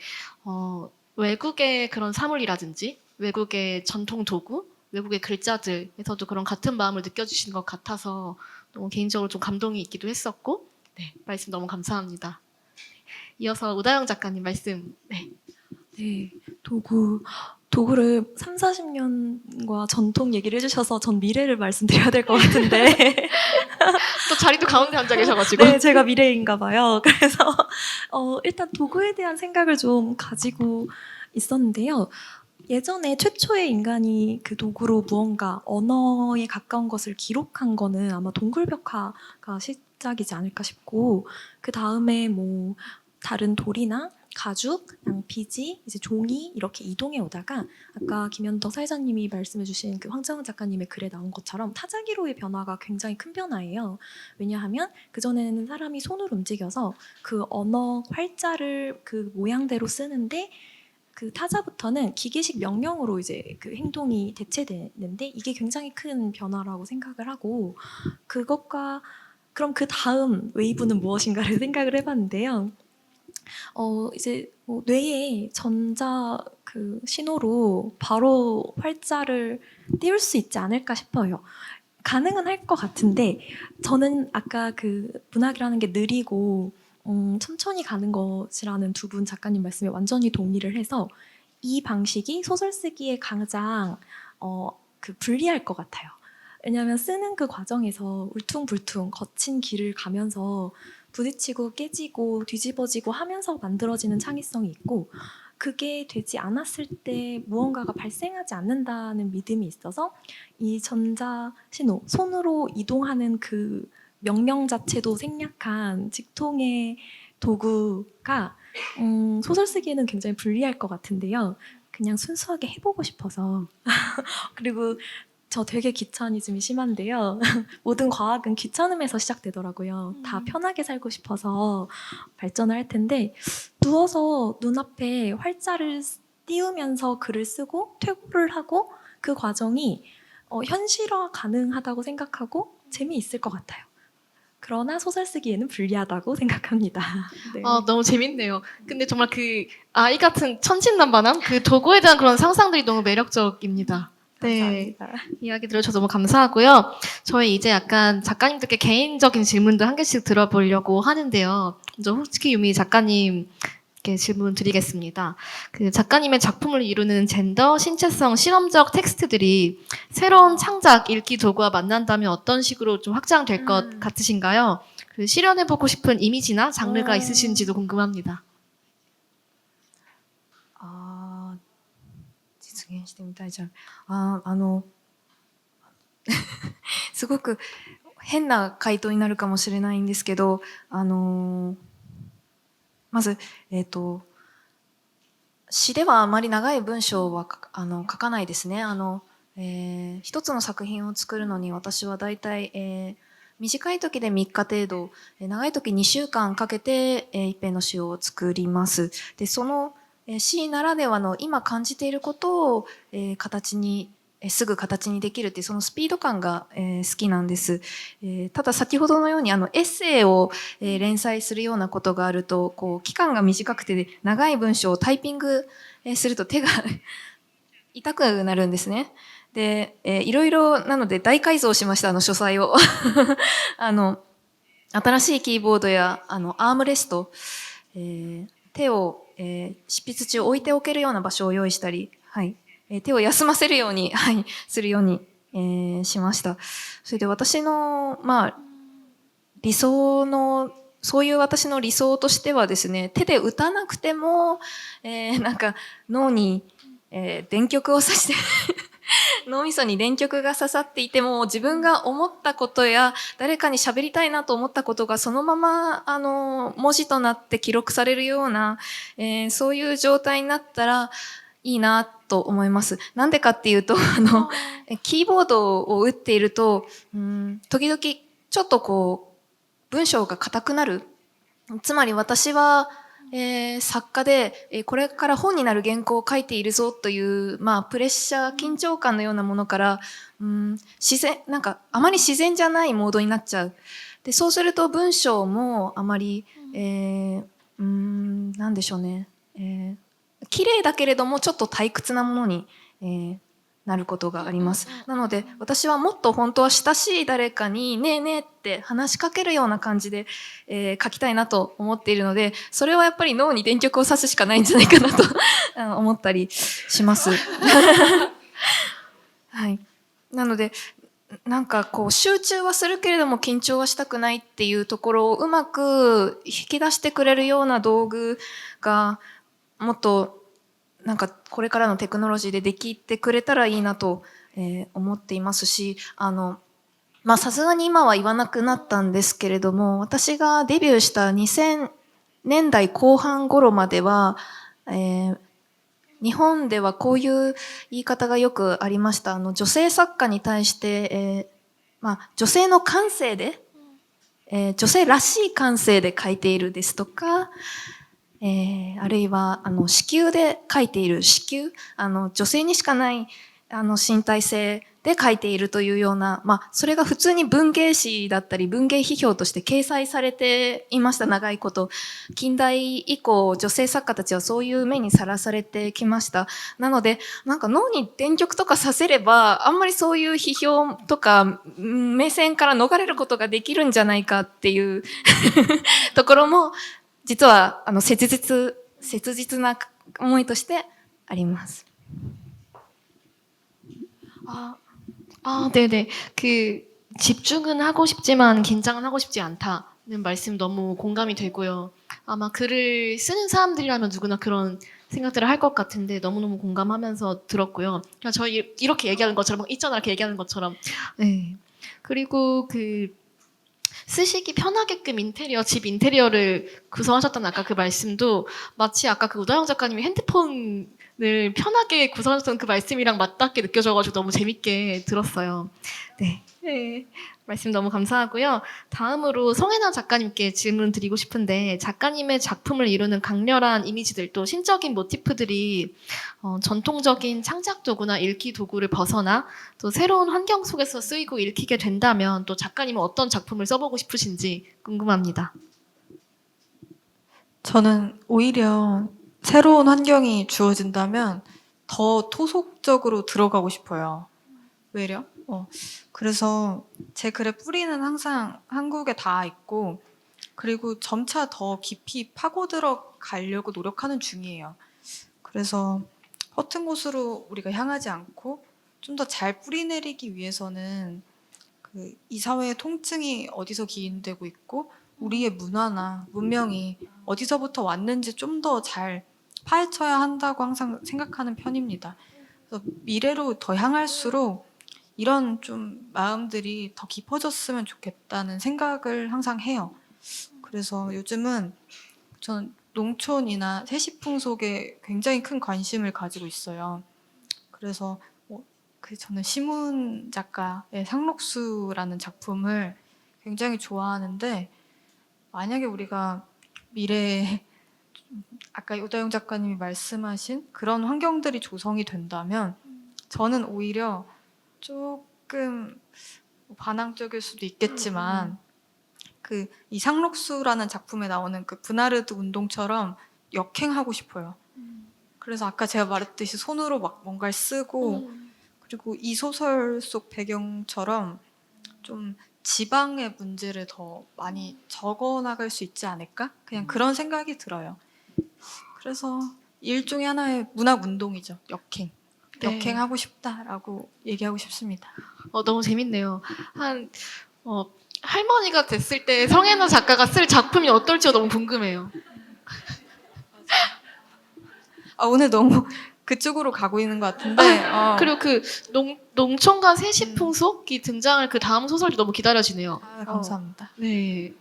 외국의 그런 사물이라든지 외국의 전통 도구, 외국의 글자들에서도 그런 같은 마음을 느껴주시는 것 같아서 너무 개인적으로 좀 감동이 있기도 했었고, 네, 말씀 너무 감사합니다. 이어서 우다영 작가님 말씀. 네. 네, 도구를 3, 40년과 전통 얘기를 해주셔서 전 미래를 말씀드려야 될 것 같은데. 또 자리도 가운데 앉아 계셔가지고. 네, 제가 미래인가 봐요. 그래서 일단 도구에 대한 생각을 좀 가지고 있었는데요. 예전에 최초의 인간이 그 도구로 무언가 언어에 가까운 것을 기록한 거는 아마 동굴벽화가 시작이지 않을까 싶고, 그 다음에 뭐 다른 돌이나 가죽, 양피지, 이제 종이 이렇게 이동해 오다가 아까 김현덕 사회자님이 말씀해주신 그 황정은 작가님의 글에 나온 것처럼 타자기로의 변화가 굉장히 큰 변화예요. 왜냐하면 그전에는 사람이 손을 움직여서 그 언어 활자를 그 모양대로 쓰는데 그 타자부터는 기계식 명령으로 이제 그 행동이 대체되는데 이게 굉장히 큰 변화라고 생각을 하고, 그것과 그럼 그 다음 웨이브는 무엇인가를 생각을 해봤는데요. 이제 뭐 뇌에 전자 그 신호로 바로 활자를 띄울 수 있지 않을까 싶어요. 가능은 할 것 같은데 저는 아까 그 문학이라는 게 느리고 천천히 가는 것이라는 두 분 작가님 말씀에 완전히 동의를 해서 이 방식이 소설 쓰기에 가장 불리할 것 같아요. 왜냐하면 쓰는 그 과정에서 울퉁불퉁 거친 길을 가면서 부딪히고 깨지고 뒤집어지고 하면서 만들어지는 창의성이 있고, 그게 되지 않았을 때 무언가가 발생하지 않는다는 믿음이 있어서 이 전자신호, 손으로 이동하는 그 명령 자체도 생략한 직통의 도구가 소설 쓰기에는 굉장히 불리할 것 같은데요. 그냥 순수하게 해보고 싶어서 그리고 저 되게 귀차니즘이 심한데요. 모든 과학은 귀찮음에서 시작되더라고요. 다 편하게 살고 싶어서 발전을 할 텐데 누워서 눈앞에 활자를 띄우면서 글을 쓰고 퇴고를 하고 그 과정이 현실화 가능하다고 생각하고 재미있을 것 같아요. 그러나 소설 쓰기에는 불리하다고 생각합니다. 네. 너무 재밌네요. 근데 정말 그 아이 같은 천진난만함, 그 도구에 대한 그런 상상들이 너무 매력적입니다. 네, 감사합니다. 이야기 들어주셔서 너무 감사하고요. 저희 이제 약간 작가님들께 개인적인 질문도 한 개씩 들어보려고 하는데요. 먼저 후츠키 유미 작가님께 질문 드리겠습니다. 그 작가님의 작품을 이루는 젠더, 신체성, 실험적 텍스트들이 새로운 창작, 읽기 도구와 만난다면 어떤 식으로 좀 확장될 것 같으신가요? 그 실현해보고 싶은 이미지나 장르가 있으신지도 궁금합니다. 実現してみたいじゃん。すごく変な回答になるかもしれないんですけど、まず、詩ではあまり長い文章は書かないですね。一つの作品を作るのに私はだいたい、短い時で3日程度、長い時2週間かけて、一編の詩を作ります。で、その詩ならではの今感じていることを、形にすぐ形にできるっていうそのスピード感が、好きなんです。ただ先ほどのようにエッセイを、連載するようなことがあるとこう期間が短くて長い文章をタイピング、すると手が痛くなるんですね。で、いろいろなので大改造しました書斎を新しいキーボードやアームレスト、手を、執筆中置いておけるような場所を用意したり、はい、手を休ませるように、はい、するように、しました。それで私の、理想の、そういう私の理想としてはですね、手で打たなくても、なんか脳に、電極を刺して脳みそに電極が刺さっていても自分が思ったことや誰かに喋りたいなと思ったことがそのまま文字となって記録されるような、そういう状態になったらいいなと思います。なんでかっていうとキーボードを打っていると時々ちょっとこう文章が硬くなる。つまり私は作家で、これから本になる原稿を書いているぞという、プレッシャー、緊張感のようなものから、自然、なんか、あまり自然じゃないモードになっちゃう。で、そうすると文章もあまり、なんでしょうね。綺麗だけれども、ちょっと退屈なものに、なることがあります。なので、私はもっと本当は親しい誰かに、ねえねえって話しかけるような感じで、書きたいなと思っているので、それはやっぱり脳に電極を刺すしかないんじゃないかなと思ったりします。はい。なので、なんかこう集中はするけれども緊張はしたくないっていうところをうまく引き出してくれるような道具がもっとなんかこれからのテクノロジーでできてくれたらいいなと、思っていますし、さすがに今は言わなくなったんですけれども、私がデビューした2000年代後半頃までは、日本ではこういう言い方がよくありました。女性作家に対して、女性の感性で、女性らしい感性で書いているですとか、あるいは子宮で書いている子宮、女性にしかない身体性で書いているというような、それが普通に文芸誌だったり文芸批評として掲載されていました。長いこと近代以降女性作家たちはそういう目にさらされてきました。なのでなんか脳に電極とかさせればあんまりそういう批評とか目線から逃れることができるんじゃないかっていうところも実は切実な思いとしてあります。네네. 집중은 하고 싶지만 긴장은 하고 싶지 않다는 말씀 너무 공감이 되고요. 아마 글을 쓰는 사람들이라면 누구나 그런 생각들을 할 것 같은데 너무너무 공감하면서 들었고요. 그냥 저희 이렇게 얘기하는 것처럼, 있잖아, 이렇게 얘기하는 것처럼. 네. 그리고 쓰시기 편하게끔 집 인테리어를 구성하셨다는 아까 그 말씀도 마치 아까 그 우다영 작가님이 핸드폰을 편하게 구성하셨던 그 말씀이랑 맞닿게 느껴져가지고 너무 재밌게 들었어요. 네. 말씀 너무 감사하고요. 다음으로 성혜나 작가님께 질문 드리고 싶은데 작가님의 작품을 이루는 강렬한 이미지들 또 신적인 모티프들이 전통적인 창작 도구나 읽기 도구를 벗어나 또 새로운 환경 속에서 쓰이고 읽히게 된다면 또 작가님은 어떤 작품을 써보고 싶으신지 궁금합니다. 저는 오히려 새로운 환경이 주어진다면 더 토속적으로 들어가고 싶어요. 왜요? 그래서 제 글의 뿌리는 항상 한국에 닿아 있고 그리고 점차 더 깊이 파고들어 가려고 노력하는 중이에요. 그래서 허튼 곳으로 우리가 향하지 않고 좀 더 잘 뿌리내리기 위해서는 이 사회의 통증이 어디서 기인되고 있고 우리의 문화나 문명이 어디서부터 왔는지 좀 더 잘 파헤쳐야 한다고 항상 생각하는 편입니다. 그래서 미래로 더 향할수록 이런 좀 마음들이 더 깊어졌으면 좋겠다는 생각을 항상 해요. 그래서 요즘은 전 농촌이나 세시풍속에 굉장히 큰 관심을 가지고 있어요. 그래서 저는 시문 작가의 상록수라는 작품을 굉장히 좋아하는데 만약에 우리가 미래에 아까 오다영 작가님이 말씀하신 그런 환경들이 조성이 된다면 저는 오히려 조금 반항적일 수도 있겠지만 그 이 상록수라는 작품에 나오는 그 분하르드 운동처럼 역행하고 싶어요. 그래서 아까 제가 말했듯이 손으로 막 뭔가를 쓰고 그리고 이 소설 속 배경처럼 좀 지방의 문제를 더 많이 적어나갈 수 있지 않을까? 그냥 그런 생각이 들어요. 그래서 일종의 하나의 문학 운동이죠. 역행. 네. 역행하고 싶다라고 얘기하고 싶습니다. 너무 재밌네요. 할머니가 됐을 때 성혜나 작가가 쓸 작품이 어떨지가 너무 궁금해요. 오늘 너무 그쪽으로 가고 있는 것 같은데. 그리고 그 농촌과 세시풍속이 등장할 그 다음 소설도 너무 기다려지네요. 감사합니다. 네.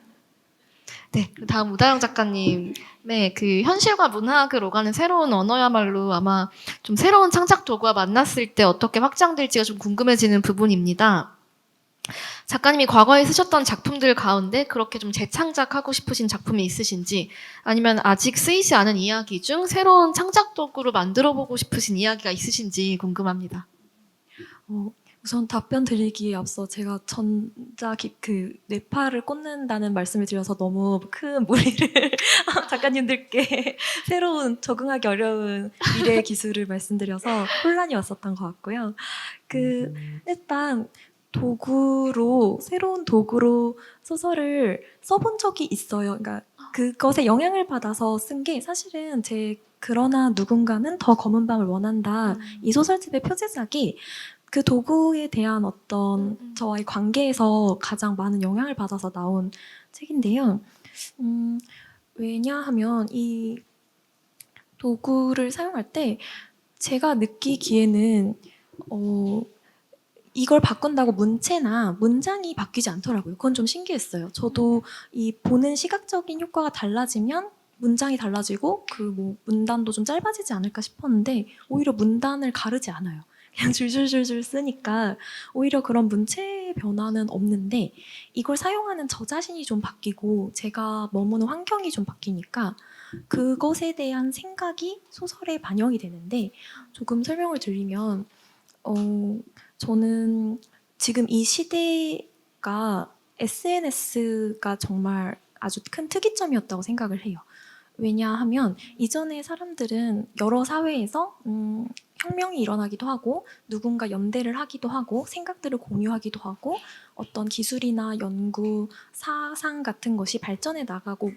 네, 다음 우다영 작가님의 그 현실과 문학을 오가는 새로운 언어야말로 아마 좀 새로운 창작 도구와 만났을 때 어떻게 확장될지가 좀 궁금해지는 부분입니다. 작가님이 과거에 쓰셨던 작품들 가운데 그렇게 좀 재창작하고 싶으신 작품이 있으신지 아니면 아직 쓰이지 않은 이야기 중 새로운 창작 도구로 만들어보고 싶으신 이야기가 있으신지 궁금합니다. 우선 답변 드리기에 앞서 제가 그 뇌파를 꽂는다는 말씀을 드려서 너무 큰 무리를 작가님들께 새로운 적응하기 어려운 미래 기술을 말씀드려서 혼란이 왔었던 것 같고요. 일단 새로운 도구로 소설을 써본 적이 있어요. 그러니까 그것에 영향을 받아서 쓴 게 사실은 그러나 누군가는 더 검은 밤을 원한다. 이 소설집의 표제작이 그 도구에 대한 어떤 저와의 관계에서 가장 많은 영향을 받아서 나온 책인데요. 왜냐하면 이 도구를 사용할 때 제가 느끼기에는 이걸 바꾼다고 문체나 문장이 바뀌지 않더라고요. 그건 좀 신기했어요. 저도 이 보는 시각적인 효과가 달라지면 문장이 달라지고 문단도 좀 짧아지지 않을까 싶었는데 오히려 문단을 가르지 않아요. 그냥 줄줄줄줄 쓰니까 오히려 그런 문체 변화는 없는데 이걸 사용하는 저 자신이 좀 바뀌고 제가 머무는 환경이 좀 바뀌니까 그것에 대한 생각이 소설에 반영이 되는데 조금 설명을 드리면 저는 지금 이 시대가 SNS가 정말 아주 큰 특이점이었다고 생각을 해요. 왜냐하면 이전에 사람들은 여러 사회에서 혁명이 일어나기도 하고 누군가 연대를 하기도 하고 생각들을 공유하기도 하고 어떤 기술이나 연구, 사상 같은 것이 발전해 나가고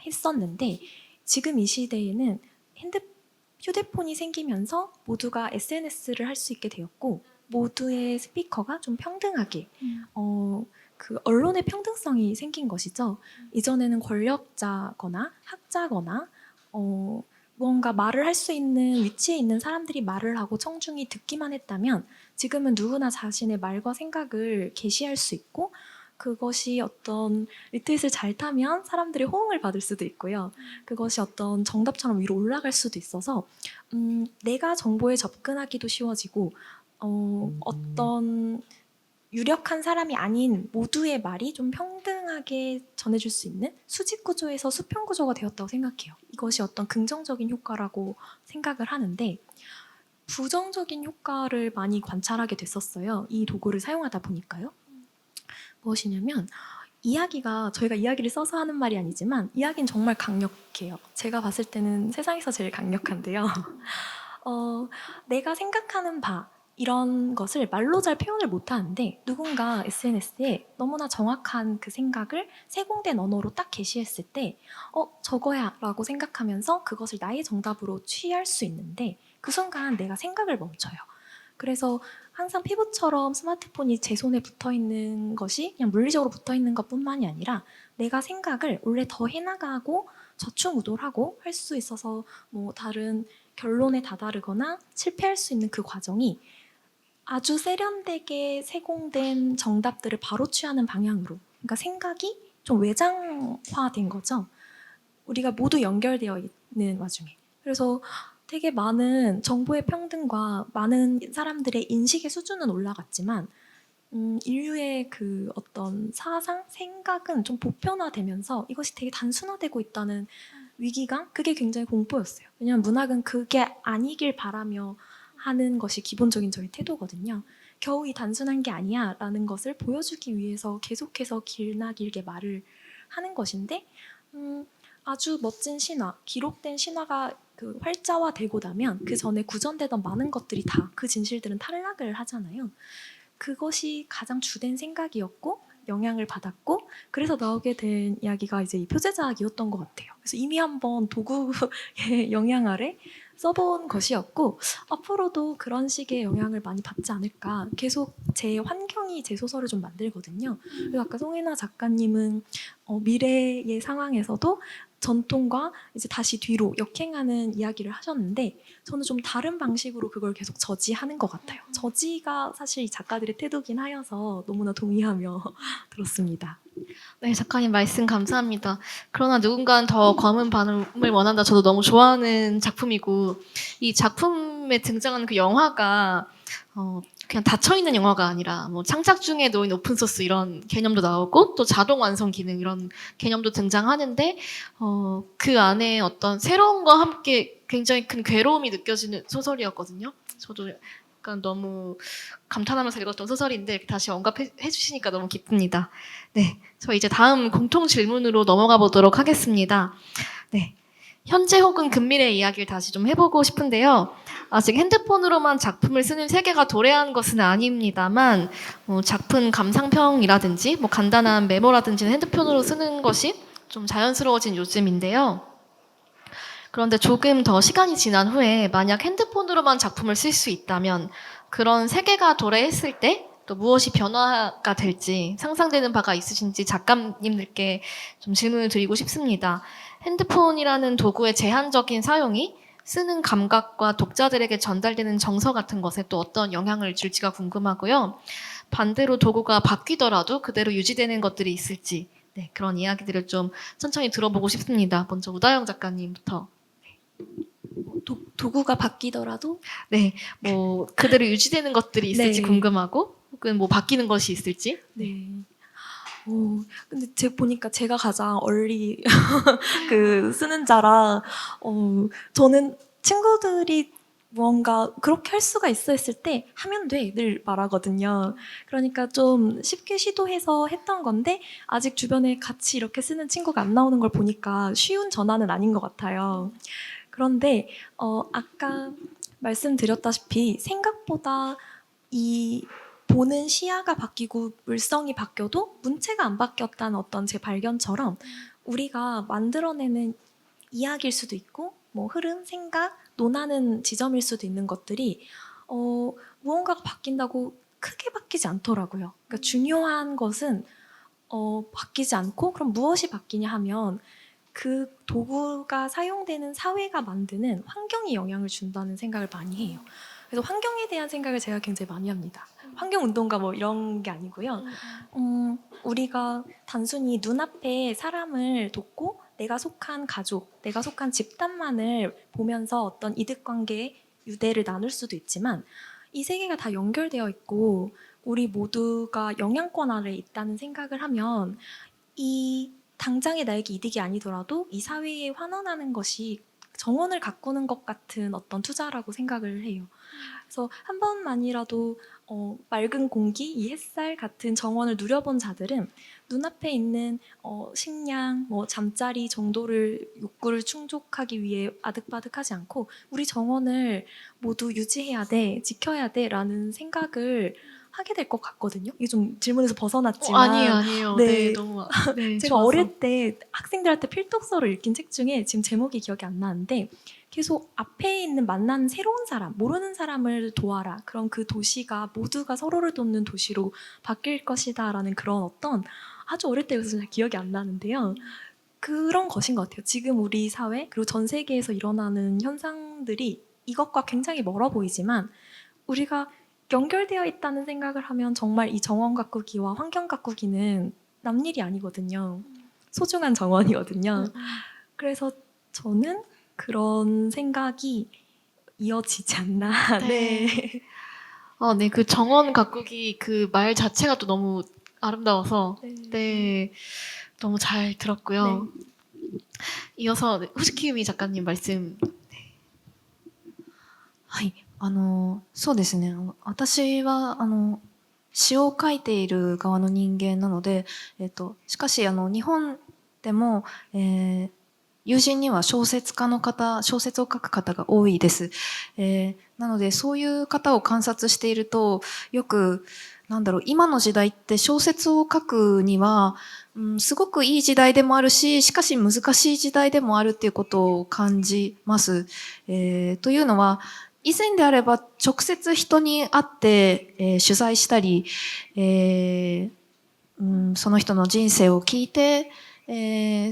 했었는데 지금 이 시대에는 휴대폰이 생기면서 모두가 SNS를 할 수 있게 되었고 모두의 스피커가 좀 평등하게 그 언론의 평등성이 생긴 것이죠. 이전에는 권력자거나 학자거나 무언가 말을 할 수 있는 위치에 있는 사람들이 말을 하고 청중이 듣기만 했다면 지금은 누구나 자신의 말과 생각을 게시할 수 있고 그것이 어떤 리트윗을 잘 타면 사람들이 호응을 받을 수도 있고요. 그것이 어떤 정답처럼 위로 올라갈 수도 있어서 내가 정보에 접근하기도 쉬워지고 어떤 유력한 사람이 아닌 모두의 말이 좀 평등하게 전해줄 수 있는 수직 구조에서 수평 구조가 되었다고 생각해요. 이것이 어떤 긍정적인 효과라고 생각을 하는데 부정적인 효과를 많이 관찰하게 됐었어요. 이 도구를 사용하다 보니까요. 무엇이냐면 저희가 이야기를 써서 하는 말이 아니지만 이야기는 정말 강력해요. 제가 봤을 때는 세상에서 제일 강력한데요. 내가 생각하는 바 이런 것을 말로 잘 표현을 못하는데 누군가 SNS에 너무나 정확한 그 생각을 세공된 언어로 딱 게시했을 때 저거야 라고 생각하면서 그것을 나의 정답으로 취할 수 있는데 그 순간 내가 생각을 멈춰요. 그래서 항상 피부처럼 스마트폰이 제 손에 붙어있는 것이 그냥 물리적으로 붙어있는 것뿐만이 아니라 내가 생각을 원래 더 해나가고 저충우돌하고 할 수 있어서 다른 결론에 다다르거나 실패할 수 있는 그 과정이 아주 세련되게 세공된 정답들을 바로 취하는 방향으로 그러니까 생각이 좀 외장화된 거죠. 우리가 모두 연결되어 있는 와중에. 그래서 되게 많은 정보의 평등과 많은 사람들의 인식의 수준은 올라갔지만 인류의 그 어떤 사상, 생각은 좀 보편화되면서 이것이 되게 단순화되고 있다는 위기감? 그게 굉장히 공포였어요. 왜냐하면 문학은 그게 아니길 바라며 하는 것이 기본적인 저희 태도거든요. 겨우 이 단순한 게 아니야 라는 것을 보여주기 위해서 계속해서 길나 길게 말을 하는 것인데 아주 멋진 신화, 기록된 신화가 그 활자화되고 나면 그 전에 구전되던 많은 것들이 다 그 진실들은 탈락을 하잖아요. 그것이 가장 주된 생각이었고 영향을 받았고 그래서 나오게 된 이야기가 이제 이 표제자학이었던 것 같아요. 그래서 이미 한번 도구의 영향 아래 써본 것이었고 앞으로도 그런 식의 영향을 많이 받지 않을까. 계속 제 환경이 제 소설을 좀 만들거든요. 그리고 아까 송혜나 작가님은 미래의 상황에서도 전통과 이제 다시 뒤로 역행하는 이야기를 하셨는데 저는 좀 다른 방식으로 그걸 계속 저지하는 것 같아요. 저지가 사실 이 작가들의 태도긴 하여서 너무나 동의하며 들었습니다. 네, 작가님 말씀 감사합니다. 그러나 누군가는 더 검은 밤을 원한다. 저도 너무 좋아하는 작품이고 이 작품에 등장하는 그 영화가 그냥 닫혀있는 영화가 아니라 뭐 창작 중에 놓인 오픈소스 이런 개념도 나오고 또 자동 완성 기능 이런 개념도 등장하는데 그 안에 어떤 새로움과 함께 굉장히 큰 괴로움이 느껴지는 소설이었거든요. 저도 약간 너무 감탄하면서 읽었던 소설인데 다시 언급해 주시니까 너무 기쁩니다. 네, 저 이제 다음 공통 질문으로 넘어가 보도록 하겠습니다. 네, 현재 혹은 근미래 이야기를 다시 좀 해보고 싶은데요. 아직 핸드폰으로만 작품을 쓰는 세계가 도래한 것은 아닙니다만 작품 감상평이라든지 뭐 간단한 메모라든지는 핸드폰으로 쓰는 것이 좀 자연스러워진 요즘인데요. 그런데 조금 더 시간이 지난 후에 만약 핸드폰으로만 작품을 쓸 수 있다면 그런 세계가 도래했을 때 또 무엇이 변화가 될지 상상되는 바가 있으신지 작가님들께 좀 질문을 드리고 싶습니다. 핸드폰이라는 도구의 제한적인 사용이 쓰는 감각과 독자들에게 전달되는 정서 같은 것에 또 어떤 영향을 줄지가 궁금하고요. 반대로 도구가 바뀌더라도 그대로 유지되는 것들이 있을지 네, 그런 이야기들을 좀 천천히 들어보고 싶습니다. 먼저 우다영 작가님부터. 도구가 바뀌더라도 네, 뭐 그대로 유지되는 것들이 있을지 네. 궁금하고 혹은 뭐 바뀌는 것이 있을지. 네. 근데 보니까 제가 가장 얼리 그 쓰는 자라 저는 친구들이 무언가 그렇게 할 수가 있어 했을 때 하면 돼 늘 말하거든요. 그러니까 좀 쉽게 시도해서 했던 건데 아직 주변에 같이 이렇게 쓰는 친구가 안 나오는 걸 보니까 쉬운 전환은 아닌 것 같아요. 그런데 아까 말씀드렸다시피 생각보다 이 보는 시야가 바뀌고 물성이 바뀌어도 문체가 안 바뀌었다는 어떤 제 발견처럼 우리가 만들어내는 이야기일 수도 있고 뭐 흐름, 생각, 논하는 지점일 수도 있는 것들이 무언가가 바뀐다고 크게 바뀌지 않더라고요. 그러니까 중요한 것은 바뀌지 않고 그럼 무엇이 바뀌냐 하면 그 도구가 사용되는 사회가 만드는 환경이 영향을 준다는 생각을 많이 해요. 그래서 환경에 대한 생각을 제가 굉장히 많이 합니다. 환경운동가 뭐 이런 게 아니고요. 우리가 단순히 눈앞에 사람을 돕고 내가 속한 가족, 내가 속한 집단만을 보면서 어떤 이득관계, 유대를 나눌 수도 있지만 이 세계가 다 연결되어 있고 우리 모두가 영향권 아래 있다는 생각을 하면 이 당장의 나에게 이득이 아니더라도 이 사회에 환원하는 것이 정원을 가꾸는 것 같은 어떤 투자라고 생각을 해요. 그래서 한 번만이라도 맑은 공기, 이 햇살 같은 정원을 누려본 자들은 눈앞에 있는 식량, 뭐 잠자리 정도를 욕구를 충족하기 위해 아득바득하지 않고 우리 정원을 모두 유지해야 돼, 지켜야 돼라는 생각을 하게 될 것 같거든요. 이게 좀 질문에서 벗어났지만 아니에요. 네, 너무 네, 제가 좋아서. 어릴 때 학생들한테 필독서를 읽힌 책 중에 지금 제목이 기억이 안 나는데 계속 앞에 있는 만나는 새로운 사람, 모르는 사람을 도와라. 그럼 그 도시가 모두가 서로를 돕는 도시로 바뀔 것이다라는 그런 어떤 아주 어릴 때여서 잘 기억이 안 나는데요. 그런 것인 것 같아요. 지금 우리 사회 그리고 전 세계에서 일어나는 현상들이 이것과 굉장히 멀어 보이지만 우리가 연결되어 있다는 생각을 하면 정말 이 정원 가꾸기와 환경 가꾸기는 남일이 아니거든요. 소중한 정원이거든요. 그래서 저는 그런 생각이 이어지지 않나. 네. 네, 그 정원 가꾸기 그 말 자체가 또 너무 아름다워서 네, 너무 잘 들었고요. 이어서 후시키유미 작가님 말씀. はい、そうですね。私は、詩を書いている側の人間なので、しかし、日本でも、友人には小説家の方、小説を書く方が多いです。なので、そういう方を観察していると、よく、なんだろう、今の時代って小説を書くには、すごくいい時代でもあるし、しかし難しい時代でもあるっていうことを感じます。というのは、以前であれば直接人に会って、取材したり、その人の人生を聞いて、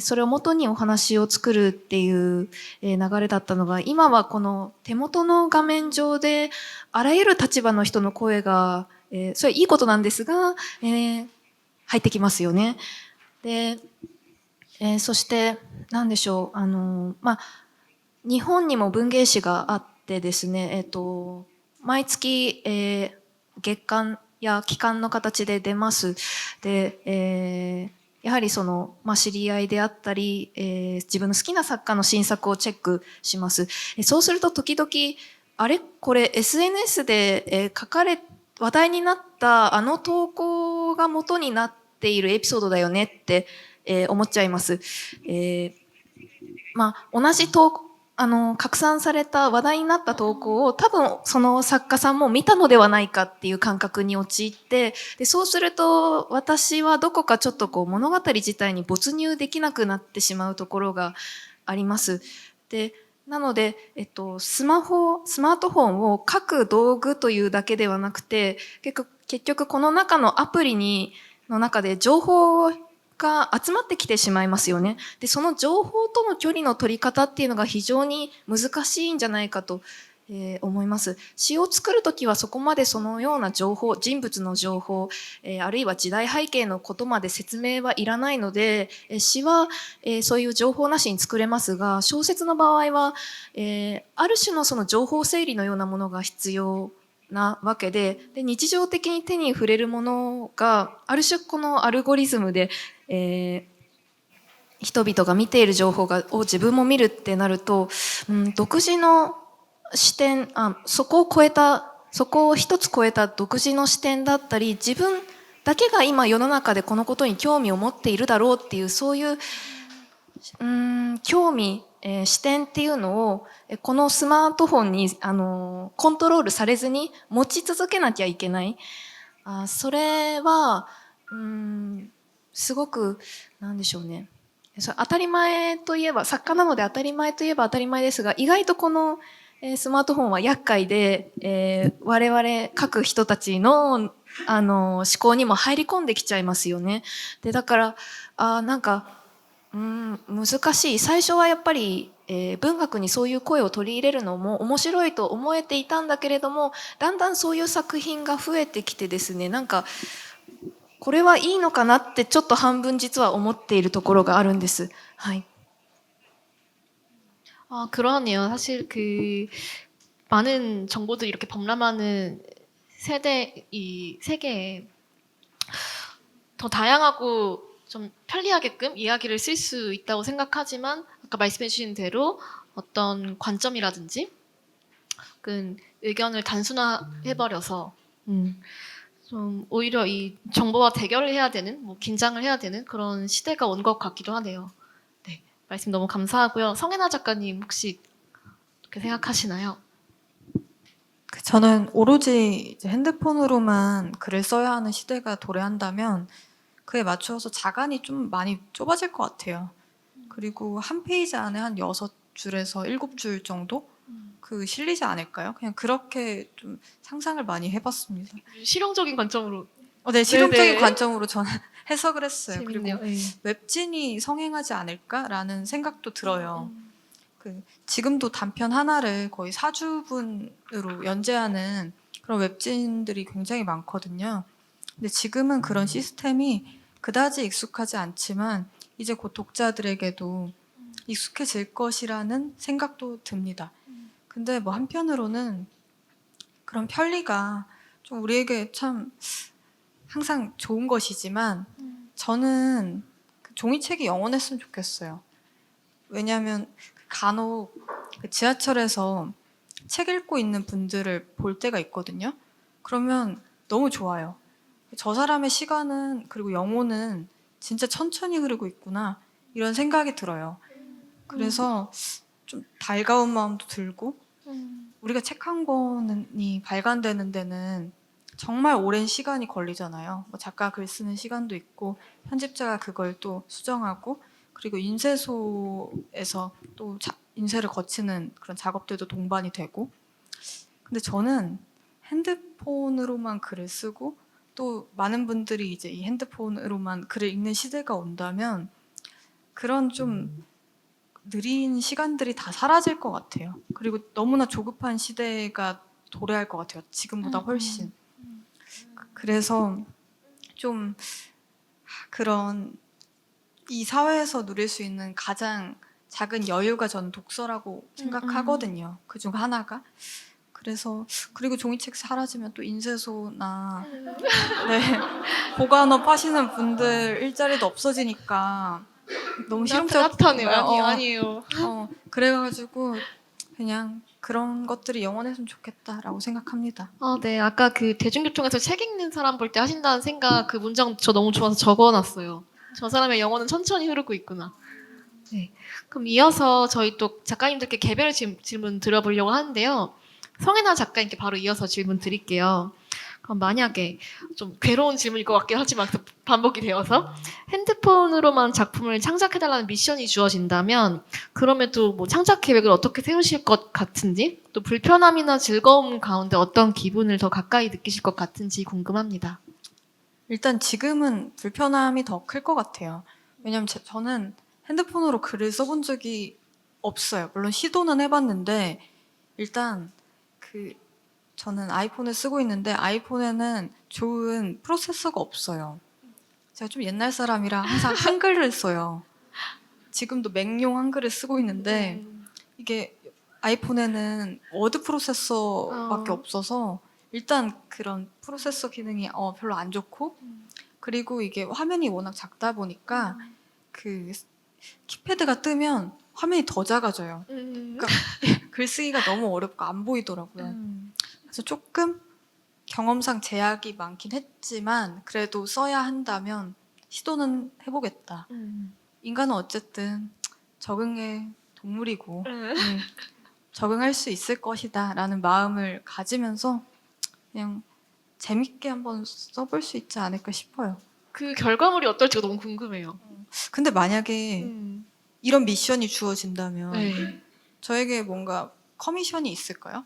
それをもとにお話を作るっていう、流れだったのが、今はこの手元の画面上であらゆる立場の人の声が、それいいことなんですが、入ってきますよね。で、そして、なんでしょう、日本にも文芸誌があってですね、毎月、月間や期間の形で出ます。で、やはりその、知り合いであったり、自分の好きな作家の新作をチェックします。そうすると時々、あれこれ SNS で、話題になったあの投稿が元になっているエピソードだよねって、思っちゃいます。同じ投稿、拡散された話題になった投稿を多分その作家さんも見たのではないかっていう感覚に陥って、で、そうすると私はどこかちょっとこう物語自体に没入できなくなってしまうところがあります。で、なので、スマートフォンを書く道具というだけではなくて、結局この中のアプリの中で情報が集まってきてしまいますよね。で、その情報との距離の取り方っていうのが非常に難しいんじゃないかと、思います。詩を作るときはそこまでそのような情報、人物の情報、あるいは時代背景のことまで説明はいらないので、詩は、そういう情報なしに作れますが、小説の場合は、ある種のその情報整理のようなものが必要なわけで、日常的に手に触れるものが、ある種このアルゴリズムで、人々が見ている情報を自分も見るってなると、独自の視点、そこを一つ超えた独自の視点だったり、自分だけが今世の中でこのことに興味を持っているだろうっていう、そういう、興味、視点っていうのを、このスマートフォンに、コントロールされずに持ち続けなきゃいけない。それは、すごく、なんでしょうね。当たり前といえば、作家なので当たり前といえば当たり前ですが、意外とこのスマートフォンは厄介で、我々書く人たちの、思考にも入り込んできちゃいますよね。で、だから、難しい。最初はやっぱり、文学にそういう声を取り入れるのも面白いと思えていたんだけれども、だんだんそういう作品が増えてきてですね、これはいいのかなってちょっと半分実は思っているところがあるんです。はい。그러네요. 사실 그 많은 정보들이 이렇게 범람하는 이 세계에 더 다양하고 좀 편리하게끔 이야기를 쓸 수 있다고 생각하지만 아까 말씀해 주신 대로 어떤 관점이라든지 그 의견을 단순화해버려서 좀 오히려 이 정보와 대결을 해야 되는, 뭐 긴장을 해야 되는 그런 시대가 온 것 같기도 하네요. 네, 말씀 너무 감사하고요. 성애나 작가님 혹시 어떻게 생각하시나요? 저는 오로지 이제 핸드폰으로만 글을 써야 하는 시대가 도래한다면 그에 맞추어서 자간이 좀 많이 좁아질 것 같아요. 그리고 한 페이지 안에 한 6줄에서 7줄 정도? 그 실리지 않을까요? 그냥 그렇게 좀 상상을 많이 해봤습니다. 실용적인 관점으로. 네, 실용적인 네네. 관점으로 저는 해석을 했어요. 재밌네요. 그리고 네. 웹진이 성행하지 않을까라는 생각도 들어요. 지금도 단편 하나를 거의 4주분으로 연재하는 그런 웹진들이 굉장히 많거든요. 근데 지금은 그런 시스템이 그다지 익숙하지 않지만 이제 곧 독자들에게도 익숙해질 것이라는 생각도 듭니다. 근데 뭐 한편으로는 그런 편리가 좀 우리에게 참 항상 좋은 것이지만 저는 그 종이책이 영원했으면 좋겠어요. 왜냐하면 간혹 그 지하철에서 책 읽고 있는 분들을 볼 때가 있거든요. 그러면 너무 좋아요. 저 사람의 시간은 그리고 영혼은 진짜 천천히 흐르고 있구나 이런 생각이 들어요. 그래서 좀 달가운 마음도 들고 우리가 책 한 권이 발간되는 데는 정말 오랜 시간이 걸리잖아요. 뭐 작가 글 쓰는 시간도 있고 편집자가 그걸 또 수정하고 그리고 인쇄소에서 또 인쇄를 거치는 그런 작업들도 동반이 되고 근데 저는 핸드폰으로만 글을 쓰고 또 많은 분들이 이제 이 핸드폰으로만 글을 읽는 시대가 온다면 그런 좀 느린 시간들이 다 사라질 것 같아요. 그리고 너무나 조급한 시대가 도래할 것 같아요. 지금보다 훨씬. 그래서 좀 그런 이 사회에서 누릴 수 있는 가장 작은 여유가 저는 독서라고 생각하거든요. 그중 하나가. 그래서 그리고 종이책 사라지면 또 인쇄소나 네, 보관업 하시는 분들 일자리도 없어지니까 너무 따뜻하네요. 실용적이에요. 아니에요. 그래가지고 그냥 그런 것들이 영원했으면 좋겠다라고 생각합니다. 네. 아까 그 대중교통에서 책 읽는 사람 볼 때 하신다는 생각 그 문장 저 너무 좋아서 적어놨어요. 저 사람의 영혼은 천천히 흐르고 있구나. 네. 그럼 이어서 저희 또 작가님들께 개별 질문 드려보려고 하는데요. 성혜나 작가님께 바로 이어서 질문 드릴게요. 그럼 만약에 좀 괴로운 질문일 것 같긴 하지만 반복이 되어서 핸드폰으로만 작품을 창작해달라는 미션이 주어진다면 그러면 또 뭐 창작 계획을 어떻게 세우실 것 같은지 또 불편함이나 즐거움 가운데 어떤 기분을 더 가까이 느끼실 것 같은지 궁금합니다. 일단 지금은 불편함이 더 클 것 같아요. 왜냐면 저는 핸드폰으로 글을 써본 적이 없어요. 물론 시도는 해봤는데 일단 저는 아이폰을 쓰고 있는데 아이폰에는 좋은 프로세서가 없어요. 제가 좀 옛날 사람이라 항상 한글을 써요. 지금도 맥용 한글을 쓰고 있는데 이게 아이폰에는 워드 프로세서밖에 없어서 일단 그런 프로세서 기능이 별로 안 좋고 그리고 이게 화면이 워낙 작다 보니까 그 키패드가 뜨면 화면이 더 작아져요. 그러니까 글쓰기가 너무 어렵고 안 보이더라고요. 그래서 조금 경험상 제약이 많긴 했지만 그래도 써야 한다면 시도는 해보겠다. 인간은 어쨌든 적응의 동물이고 적응할 수 있을 것이다 라는 마음을 가지면서 그냥 재밌게 한번 써볼 수 있지 않을까 싶어요. 그 결과물이 어떨지가 너무 궁금해요. 근데 만약에 이런 미션이 주어진다면 네. 저에게 뭔가 커미션이 있을까요?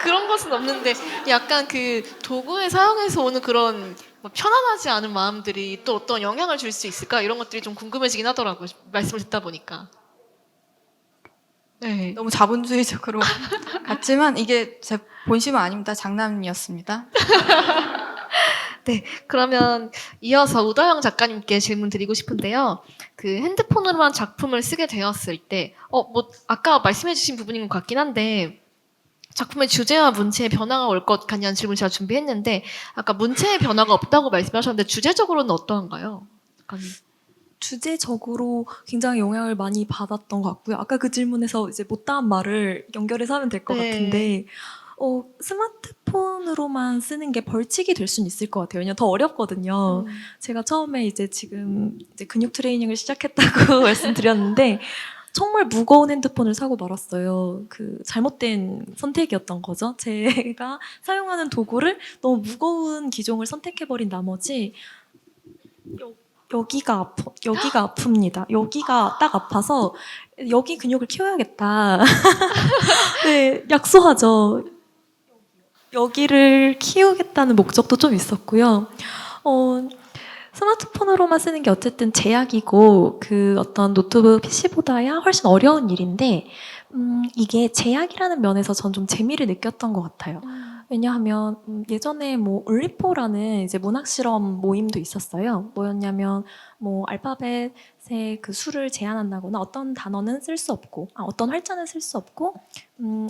그런 것은 없는데 약간 그 도구의 사용에서 오는 그런 뭐 편안하지 않은 마음들이 또 어떤 영향을 줄 수 있을까 이런 것들이 좀 궁금해지긴 하더라고요. 말씀을 듣다 보니까. 네. 너무 자본주의적으로 같지만 이게 제 본심은 아닙니다. 장난이었습니다. 네, 그러면 이어서 우다영 작가님께 질문 드리고 싶은데요. 그 핸드폰으로만 작품을 쓰게 되었을 때, 뭐 아까 말씀해주신 부분인 것 같긴 한데 작품의 주제와 문체의 변화가 올 것 같냐는 질문 제가 준비했는데 아까 문체의 변화가 없다고 말씀하셨는데 주제적으로는 어떠한가요? 작가님? 주제적으로 굉장히 영향을 많이 받았던 것 같고요. 아까 그 질문에서 이제 못다한 말을 연결해서 하면 될 것 네. 같은데, 스마트폰으로만 쓰는 게 벌칙이 될 수는 있을 것 같아요. 왜냐면 더 어렵거든요. 제가 처음에 지금 근육 트레이닝을 시작했다고 말씀드렸는데, 정말 무거운 핸드폰을 사고 말았어요. 그 잘못된 선택이었던 거죠. 제가 사용하는 도구를 너무 무거운 기종을 선택해버린 나머지 여기가 아픕니다. 여기가 딱 아파서 여기 근육을 키워야겠다. 네, 약소하죠. 여기를 키우겠다는 목적도 좀 있었고요. 스마트폰으로만 쓰는 게 어쨌든 제약이고 그 어떤 노트북 PC보다야 훨씬 어려운 일인데 이게 제약이라는 면에서 전 좀 재미를 느꼈던 것 같아요. 왜냐하면 예전에 뭐 울리포라는 이제 문학 실험 모임도 있었어요. 뭐였냐면 뭐 알파벳 그 수를 제한한다거나 어떤 단어는 쓸 수 없고, 어떤 활자는 쓸 수 없고,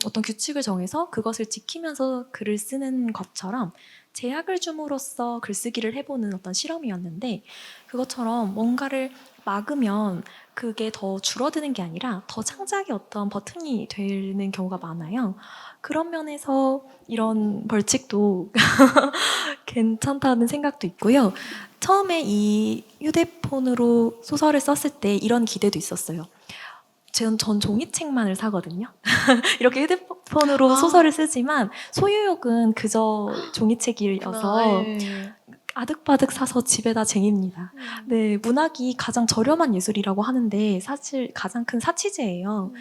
어떤 규칙을 정해서 그것을 지키면서 글을 쓰는 것처럼 제약을 줌으로써 글쓰기를 해보는 어떤 실험이었는데, 그것처럼 뭔가를 막으면 그게 더 줄어드는 게 아니라 더 창작의 어떤 버튼이 되는 경우가 많아요. 그런 면에서 이런 벌칙도 괜찮다는 생각도 있고요. 처음에 이 휴대폰으로 소설을 썼을 때 이런 기대도 있었어요. 전 종이책만을 사거든요. 이렇게 휴대폰으로 소설을 쓰지만 소유욕은 그저 종이책이어서 네. 아득바득 사서 집에다 쟁입니다. 네, 문학이 가장 저렴한 예술이라고 하는데 사실 가장 큰 사치제예요.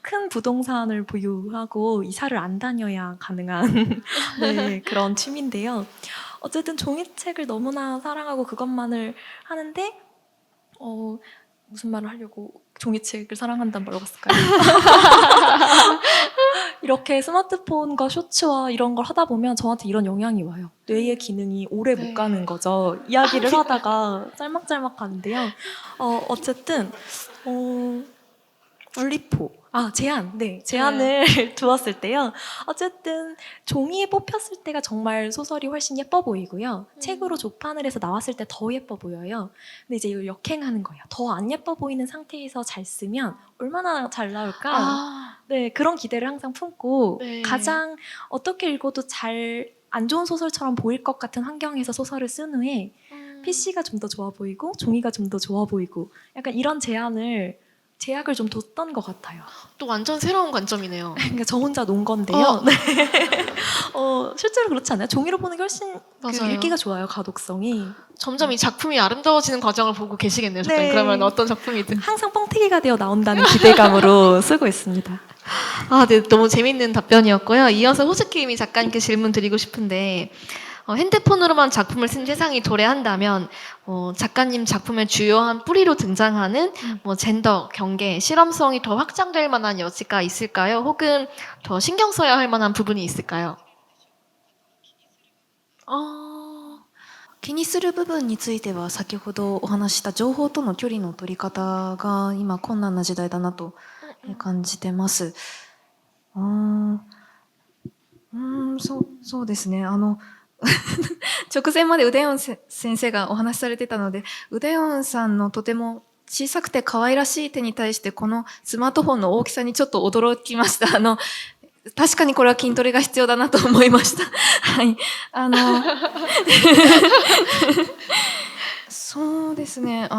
큰 부동산을 보유하고 이사를 안 다녀야 가능한 네, 그런 취미인데요. 어쨌든 종이책을 너무나 사랑하고 그것만을 하는데 무슨 말을 하려고 종이책을 사랑한다는 말로 갔을까요? 이렇게 스마트폰과 쇼츠와 이런 걸 하다 보면 저한테 이런 영향이 와요. 뇌의 기능이 오래 못 네. 가는 거죠. 이야기를 하다가 짤막짤막 가는데요. 어쨌든 분리포. 제안을 두었을 때요. 어쨌든 종이에 뽑혔을 때가 정말 소설이 훨씬 예뻐 보이고요. 책으로 조판을 해서 나왔을 때 더 예뻐 보여요. 근데 이제 이걸 역행하는 거예요. 더 안 예뻐 보이는 상태에서 잘 쓰면 얼마나 잘 나올까? 아, 네, 그런 기대를 항상 품고 네. 가장 어떻게 읽어도 잘 안 좋은 소설처럼 보일 것 같은 환경에서 소설을 쓴 후에 PC가 좀 더 좋아 보이고 종이가 좀 더 좋아 보이고 약간 이런 제약을 좀 뒀던 것 같아요. 또 완전 새로운 관점이네요. 그러니까 저 혼자 논 건데요. 네. 실제로 그렇지 않아요? 종이로 보는 게 훨씬 맞아요. 읽기가 좋아요, 가독성이. 점점 이 작품이 아름다워지는 과정을 보고 계시겠네요. 작가님. 네. 그러면 어떤 작품이든. 항상 뻥튀기가 되어 나온다는 기대감으로 쓰고 있습니다. 아, 네, 너무 재밌는 답변이었고요. 이어서 호스키미 작가님께 질문 드리고 싶은데, 핸드폰으로만 작품을 쓴 세상이 도래한다면, 작가님 작품의 주요한 뿌리로 등장하는 뭐 젠더, 경계, 실험성이 더 확장될 만한 여지가 있을까요? 혹은 더 신경 써야 할 만한 부분이 있을까요? 気にする部分については先ほどお話しした情報との距離の取り方が今困難な時代だなと感じてます。そうですね。直前までウデヨン先生がお話しされてたので、ウデヨンさんのとても小さくて可愛らしい手に対してこのスマートフォンの大きさにちょっと驚きました。確かにこれは筋トレが必要だなと思いました。はい。そうですね。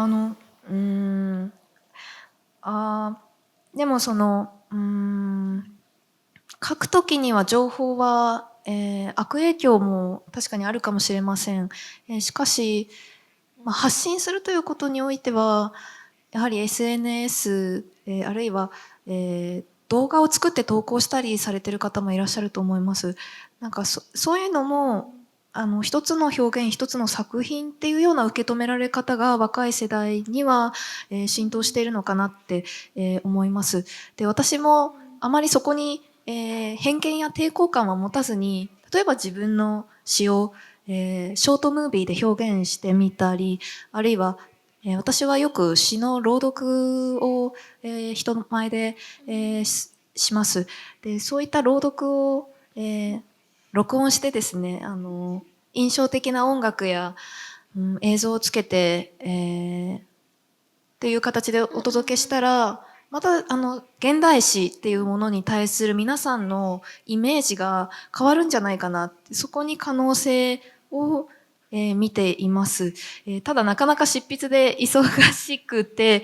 でも書くときには情報は、悪影響も確かにあるかもしれません。しかし、発信するということにおいては、やはり SNS、あるいは、動画を作って投稿したりされてる方もいらっしゃると思います。なんかそういうのも、一つの表現、一つの作品っていうような受け止められ方が若い世代には、浸透しているのかなって、思います。で、私もあまりそこに、偏見や抵抗感は持たずに、例えば自分の詩を、ショートムービーで表現してみたり、あるいは、私はよく詩の朗読を、人の前で、します。で、そういった朗読を、録音してですね、印象的な音楽や、映像をつけて、っていう形でお届けしたら、また、現代詩っていうものに対する皆さんのイメージが変わるんじゃないかなって、そこに可能性を、見ています。ただなかなか執筆で忙しくて、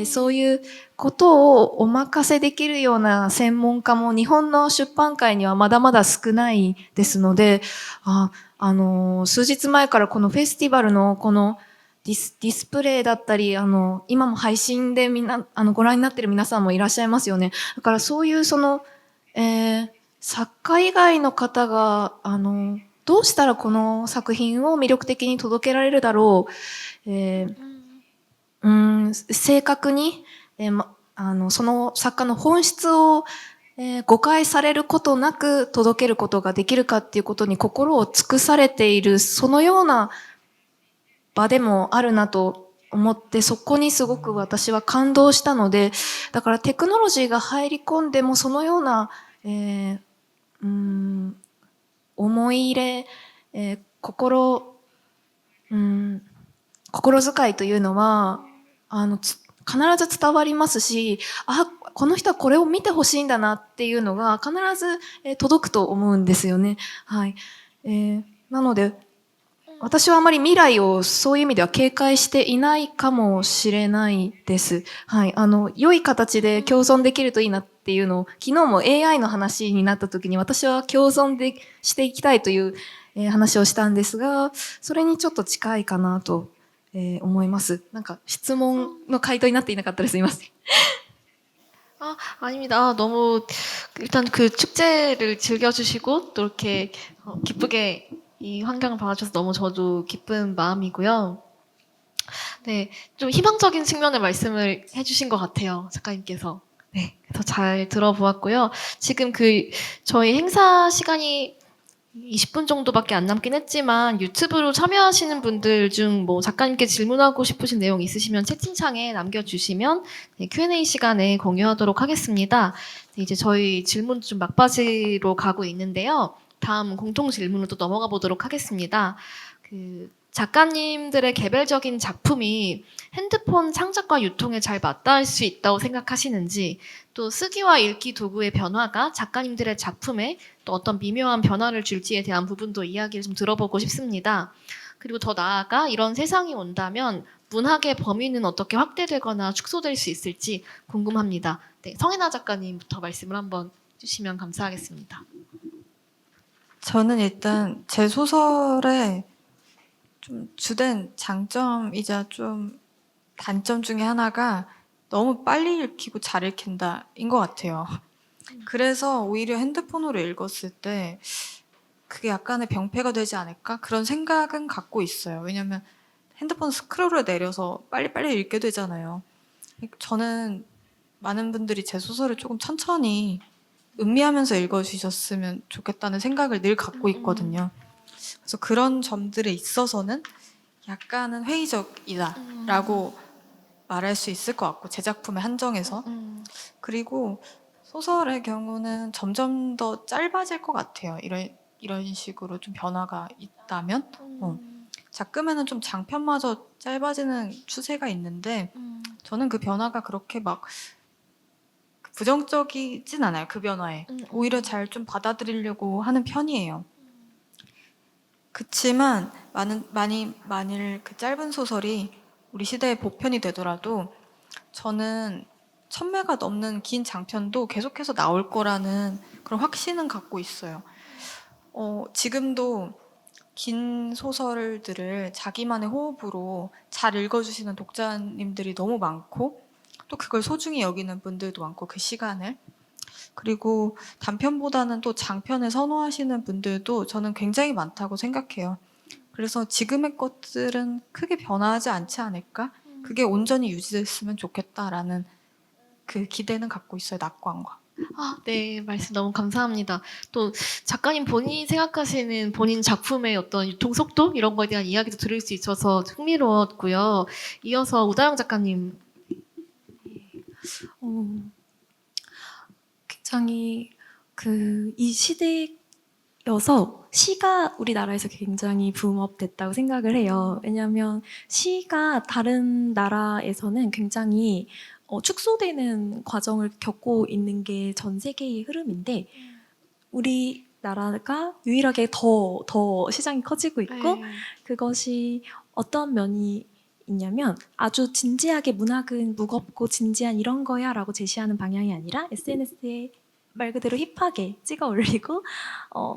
そういうことをお任せできるような専門家も日本の出版界にはまだまだ少ないですので、数日前からこのフェスティバルのこのディスプレイだったり、今も配信でご覧になっている皆さんもいらっしゃいますよね。だからそういう作家以外の方が、どうしたらこの作品を魅力的に届けられるだろう。正確に、その作家の本質を、誤解されることなく届けることができるかっていうことに心を尽くされている、そのような場でもあるなと思って、そこにすごく私は感動したので、だからテクノロジーが入り込んでもそのような、思い入れ、心遣いというのは、必ず伝わりますし、あ、この人はこれを見てほしいんだなっていうのが必ず届くと思うんですよね。はい。なので、私はあまり未来をそういう意味では警戒していないかもしれないです。はい。良い形で共存できるといいなっていうのを、昨日も AI の話になった時に私は共存でしていきたいという、話をしたんですが、それにちょっと近いかなと、思います。なんか質問の回答になっていなかったらすみません。 아, 아닙니다. 아, 너무 일단 그 축제를 즐겨주시고 또 이렇게 기쁘게 이 환경을 봐주셔서 너무 저도 기쁜 마음이고요. 네, 좀 희망적인 측면의 말씀을 해주신 것 같아요, 작가님께서. 네, 그래서 잘 들어보았고요. 지금 저희 행사 시간이 20분 정도밖에 안 남긴 했지만 유튜브로 참여하시는 분들 중 뭐 작가님께 질문하고 싶으신 내용 있으시면 채팅창에 남겨주시면 네, Q&A 시간에 공유하도록 하겠습니다. 네, 이제 저희 질문 좀 막바지로 가고 있는데요. 다음 공통 질문으로 또 넘어가 보도록 하겠습니다. 작가님들의 개별적인 작품이 핸드폰 창작과 유통에 잘 맞닿을 수 있다고 생각하시는지, 또 쓰기와 읽기 도구의 변화가 작가님들의 작품에 또 어떤 미묘한 변화를 줄지에 대한 부분도 이야기를 좀 들어보고 싶습니다. 그리고 더 나아가 이런 세상이 온다면 문학의 범위는 어떻게 확대되거나 축소될 수 있을지 궁금합니다. 네, 성혜나 작가님부터 말씀을 한번 해주시면 감사하겠습니다. 저는 일단 제 소설의 좀 주된 장점이자 좀 단점 중에 하나가 너무 빨리 읽히고 잘 읽힌다인 것 같아요. 그래서 오히려 핸드폰으로 읽었을 때 그게 약간의 병폐가 되지 않을까? 그런 생각은 갖고 있어요. 왜냐면 핸드폰 스크롤을 내려서 빨리빨리 읽게 되잖아요. 저는 많은 분들이 제 소설을 조금 천천히 음미하면서 읽어주셨으면 좋겠다는 생각을 늘 갖고 있거든요. 그래서 그런 점들에 있어서는 약간은 회의적이다라고 말할 수 있을 것 같고, 제 작품의 한정에서. 그리고 소설의 경우는 점점 더 짧아질 것 같아요. 이런 식으로 좀 변화가 있다면. 작금에는 좀 장편마저 짧아지는 추세가 있는데 저는 그 변화가 그렇게 막 부정적이진 않아요. 그 변화에. 오히려 잘 좀 받아들이려고 하는 편이에요. 그치만 만일 그 짧은 소설이 우리 시대의 보편이 되더라도 저는 1000매가 넘는 긴 장편도 계속해서 나올 거라는 그런 확신은 갖고 있어요. 지금도 긴 소설들을 자기만의 호흡으로 잘 읽어주시는 독자님들이 너무 많고, 또 그걸 소중히 여기는 분들도 많고, 그 시간을. 그리고 단편보다는 또 장편을 선호하시는 분들도 저는 굉장히 많다고 생각해요. 그래서 지금의 것들은 크게 변화하지 않지 않을까? 그게 온전히 유지됐으면 좋겠다라는 그 기대는 갖고 있어요, 낙관과. 아, 네, 말씀 너무 감사합니다. 또 작가님 본인이 생각하시는 본인 작품의 어떤 유통 속도 이런 거에 대한 이야기도 들을 수 있어서 흥미로웠고요. 이어서 우다영 작가님. 굉장히 이 시대여서 시가 우리나라에서 굉장히 붐업됐다고 생각을 해요. 왜냐하면 시가 다른 나라에서는 굉장히 축소되는 과정을 겪고 있는 게 전 세계의 흐름인데 우리나라가 유일하게 더 시장이 커지고 있고, 그것이 어떤 면이 있냐면 아주 진지하게 문학은 무겁고 진지한 이런 거야 라고 제시하는 방향이 아니라 SNS에 말 그대로 힙하게 찍어 올리고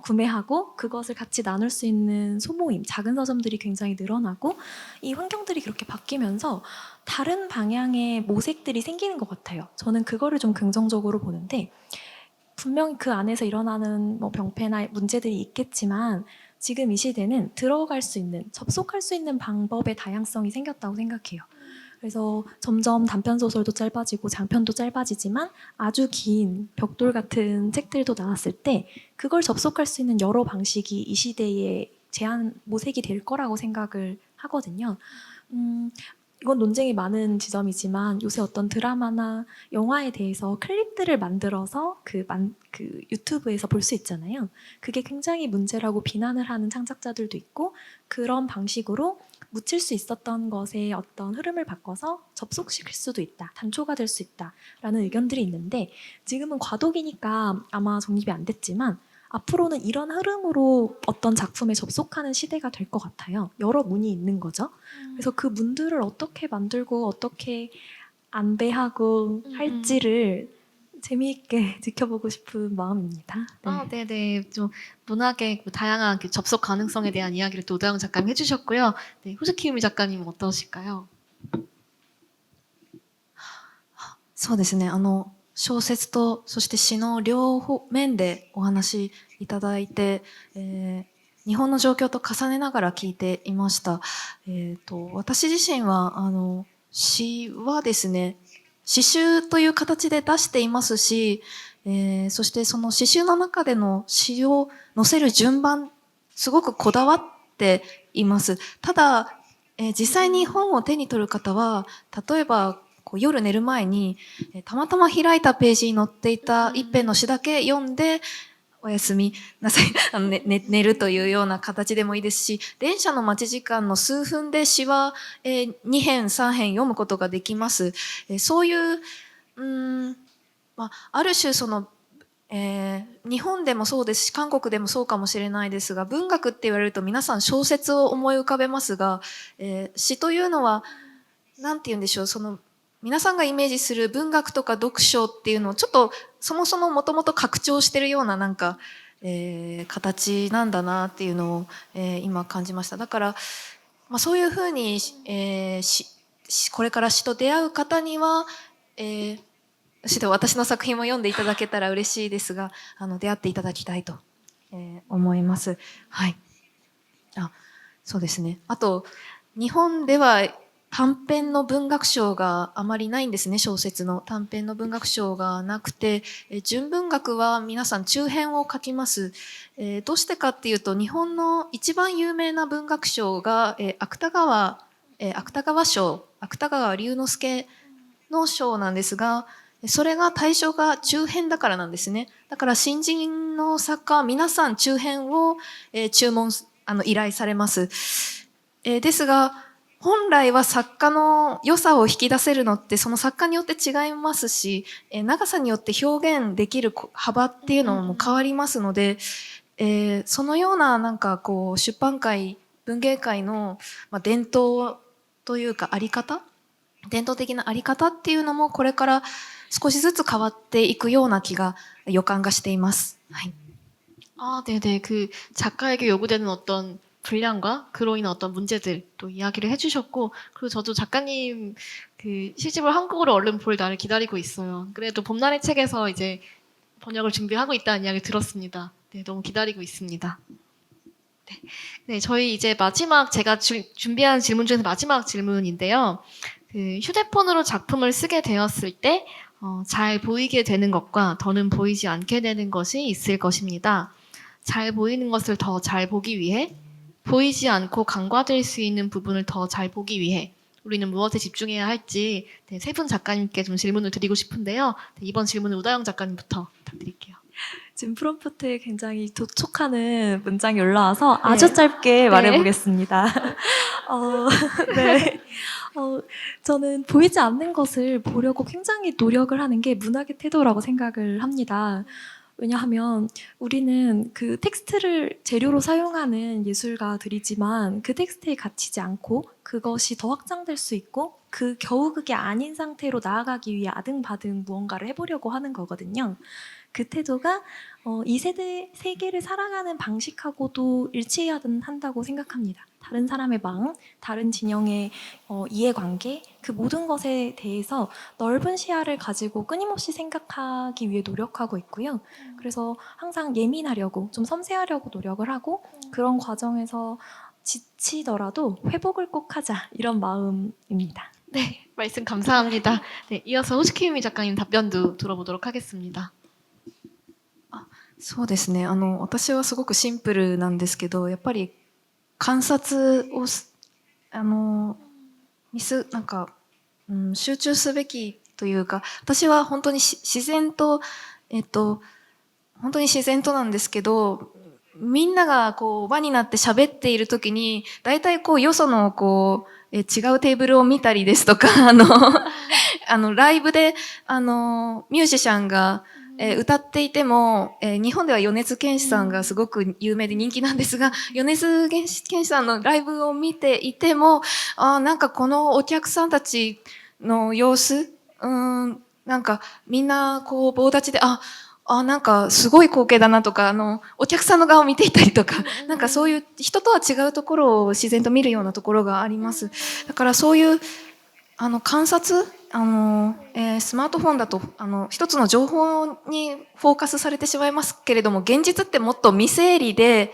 구매하고 그것을 같이 나눌 수 있는 소모임, 작은 서점들이 굉장히 늘어나고, 이 환경들이 그렇게 바뀌면서 다른 방향의 모색들이 생기는 것 같아요. 저는 그거를 좀 긍정적으로 보는데, 분명히 그 안에서 일어나는 뭐 병폐나 문제들이 있겠지만 지금 이 시대는 들어갈 수 있는, 접속할 수 있는 방법의 다양성이 생겼다고 생각해요. 그래서 점점 단편 소설도 짧아지고 장편도 짧아지지만 아주 긴 벽돌 같은 책들도 나왔을 때 그걸 접속할 수 있는 여러 방식이 이 시대의 제한 모색이 될 거라고 생각을 하거든요. 이건 논쟁이 많은 지점이지만 요새 어떤 드라마나 영화에 대해서 클립들을 만들어서 그 유튜브에서 볼 수 있잖아요. 그게 굉장히 문제라고 비난을 하는 창작자들도 있고 그런 방식으로 묻힐 수 있었던 것의 어떤 흐름을 바꿔서 접속시킬 수도 있다. 단초가 될 수 있다라는 의견들이 있는데 지금은 과도기니까 아마 정립이 안 됐지만 앞으로는 이런 흐름으로 어떤 작품에 접속하는 시대가 될 것 같아요. 여러 문이 있는 거죠. 그래서 그 문들을 어떻게 만들고 어떻게 안배하고 할지를 재미있게 지켜보고 싶은 마음입니다. 네. 아, 네네. 좀 문학의 그 다양한 그 접속 가능성에 대한 이야기를 또 오다영 작가님 해주셨고요. 네, 호즈키우미 작가님 어떠실까요? そうですね。小説と、そして詩の両方面でお話しいただいて、日本の状況と重ねながら聞いていました。私自身は、詩はですね、詩集という形で出していますし、そしてその詩集の中での詩を載せる順番、すごくこだわっています。ただ、実際に本を手に取る方は、例えば、こう夜寝る前に、たまたま開いたページに載っていた一編の詩だけ読んで、おやすみなさい、寝るというような形でもいいですし、電車の待ち時間の数分で詩は、2編、3編読むことができます。そういう、ある種その、日本でもそうですし、韓国でもそうかもしれないですが、文学って言われると皆さん小説を思い浮かべますが、詩というのは、なんて言うんでしょう、その、皆さんがイメージする文学とか読書っていうのをちょっとそもそももともと拡張してるようななんか、形なんだなっていうのを、今感じました。だから、そういうふうに、これから詩と出会う方には、私の作品も読んでいただけたら嬉しいですが、出会っていただきたいと、思います。はい。そうですね。あと、日本では短編の文学賞があまりないんですね、小説の。短編の文学賞がなくて、純文学は皆さん中編を書きます。どうしてかっていうと、日本の一番有名な文学賞が、芥川賞、芥川龍之介の賞なんですが、それが対象が中編だからなんですね。だから新人の作家は皆さん中編を、依頼されます。ですが、本来は作家の良さを引き出せるのってその作家によって違いますし、長さによって表現できる幅っていうのも変わりますので、そのようななんかこう出版界、文芸界の伝統というか伝統的なあり方っていうのもこれから少しずつ変わっていくような予感がしています。はい。 아, 네네. 그 작가에게 요구되는 어떤 분량과 그로 인한 어떤 문제들 또 이야기를 해주셨고, 그리고 저도 작가님 그 시집을 한국어로 얼른 볼 날을 기다리고 있어요. 그래도 봄날의 책에서 이제 번역을 준비하고 있다는 이야기 들었습니다. 네, 너무 기다리고 있습니다. 네, 네, 저희 이제 마지막 제가 준비한 질문 중에서 마지막 질문인데요. 그 휴대폰으로 작품을 쓰게 되었을 때 잘 보이게 되는 것과 더는 보이지 않게 되는 것이 있을 것입니다. 잘 보이는 것을 더 잘 보기 위해, 보이지 않고 간과될 수 있는 부분을 더 잘 보기 위해 우리는 무엇에 집중해야 할지 세 분 작가님께 좀 질문을 드리고 싶은데요. 이번 질문은 우다영 작가님부터 부탁드릴게요. 지금 프롬프트에 굉장히 도촉하는 문장이 올라와서 아주 짧게 말해보겠습니다. 네. 저는 보이지 않는 것을 보려고 굉장히 노력을 하는 게 문학의 태도라고 생각을 합니다. 왜냐하면 우리는 그 텍스트를 재료로 사용하는 예술가들이지만 그 텍스트에 갇히지 않고 그것이 더 확장될 수 있고 겨우 그게 아닌 상태로 나아가기 위해 아등바등 무언가를 해보려고 하는 거거든요. 그 태도가 이 세계를 살아가는 방식하고도 일치해야 한다고 생각합니다. 다른 사람의 마음, 다른 진영의 이해관계, 그 모든 것에 대해서 넓은 시야를 가지고 끊임없이 생각하기 위해 노력하고 있고요. 그래서 항상 예민하려고, 좀 섬세하려고 노력을 하고 그런 과정에서 지치더라도 회복을 꼭 하자, 이런 마음입니다. 네, 말씀 감사합니다. 네, 이어서 호즈키유미 작가님 답변도 들어보도록 하겠습니다. そうですね。私はすごくシンプルなんですけど、やっぱり観察をなんか、集中すべきというか、私は本当に自然と、本当に自然となんですけど、みんながこう輪になって喋っているときに、大体こうよそのこう、違うテーブルを見たりですとか、ライブで、ミュージシャンが、歌っていても、日本では米津玄師さんがすごく有名で人気なんですが、米津玄師さんのライブを見ていても、なんかこのお客さんたちの様子、なんかみんなこう棒立ちで、なんかすごい光景だなとか、お客さんの顔を見ていたりとか、なんかそういう人とは違うところを自然と見るようなところがあります。だからそういう、観察、スマートフォンだと、一つの情報にフォーカスされてしまいますけれども、現実ってもっと未整理で、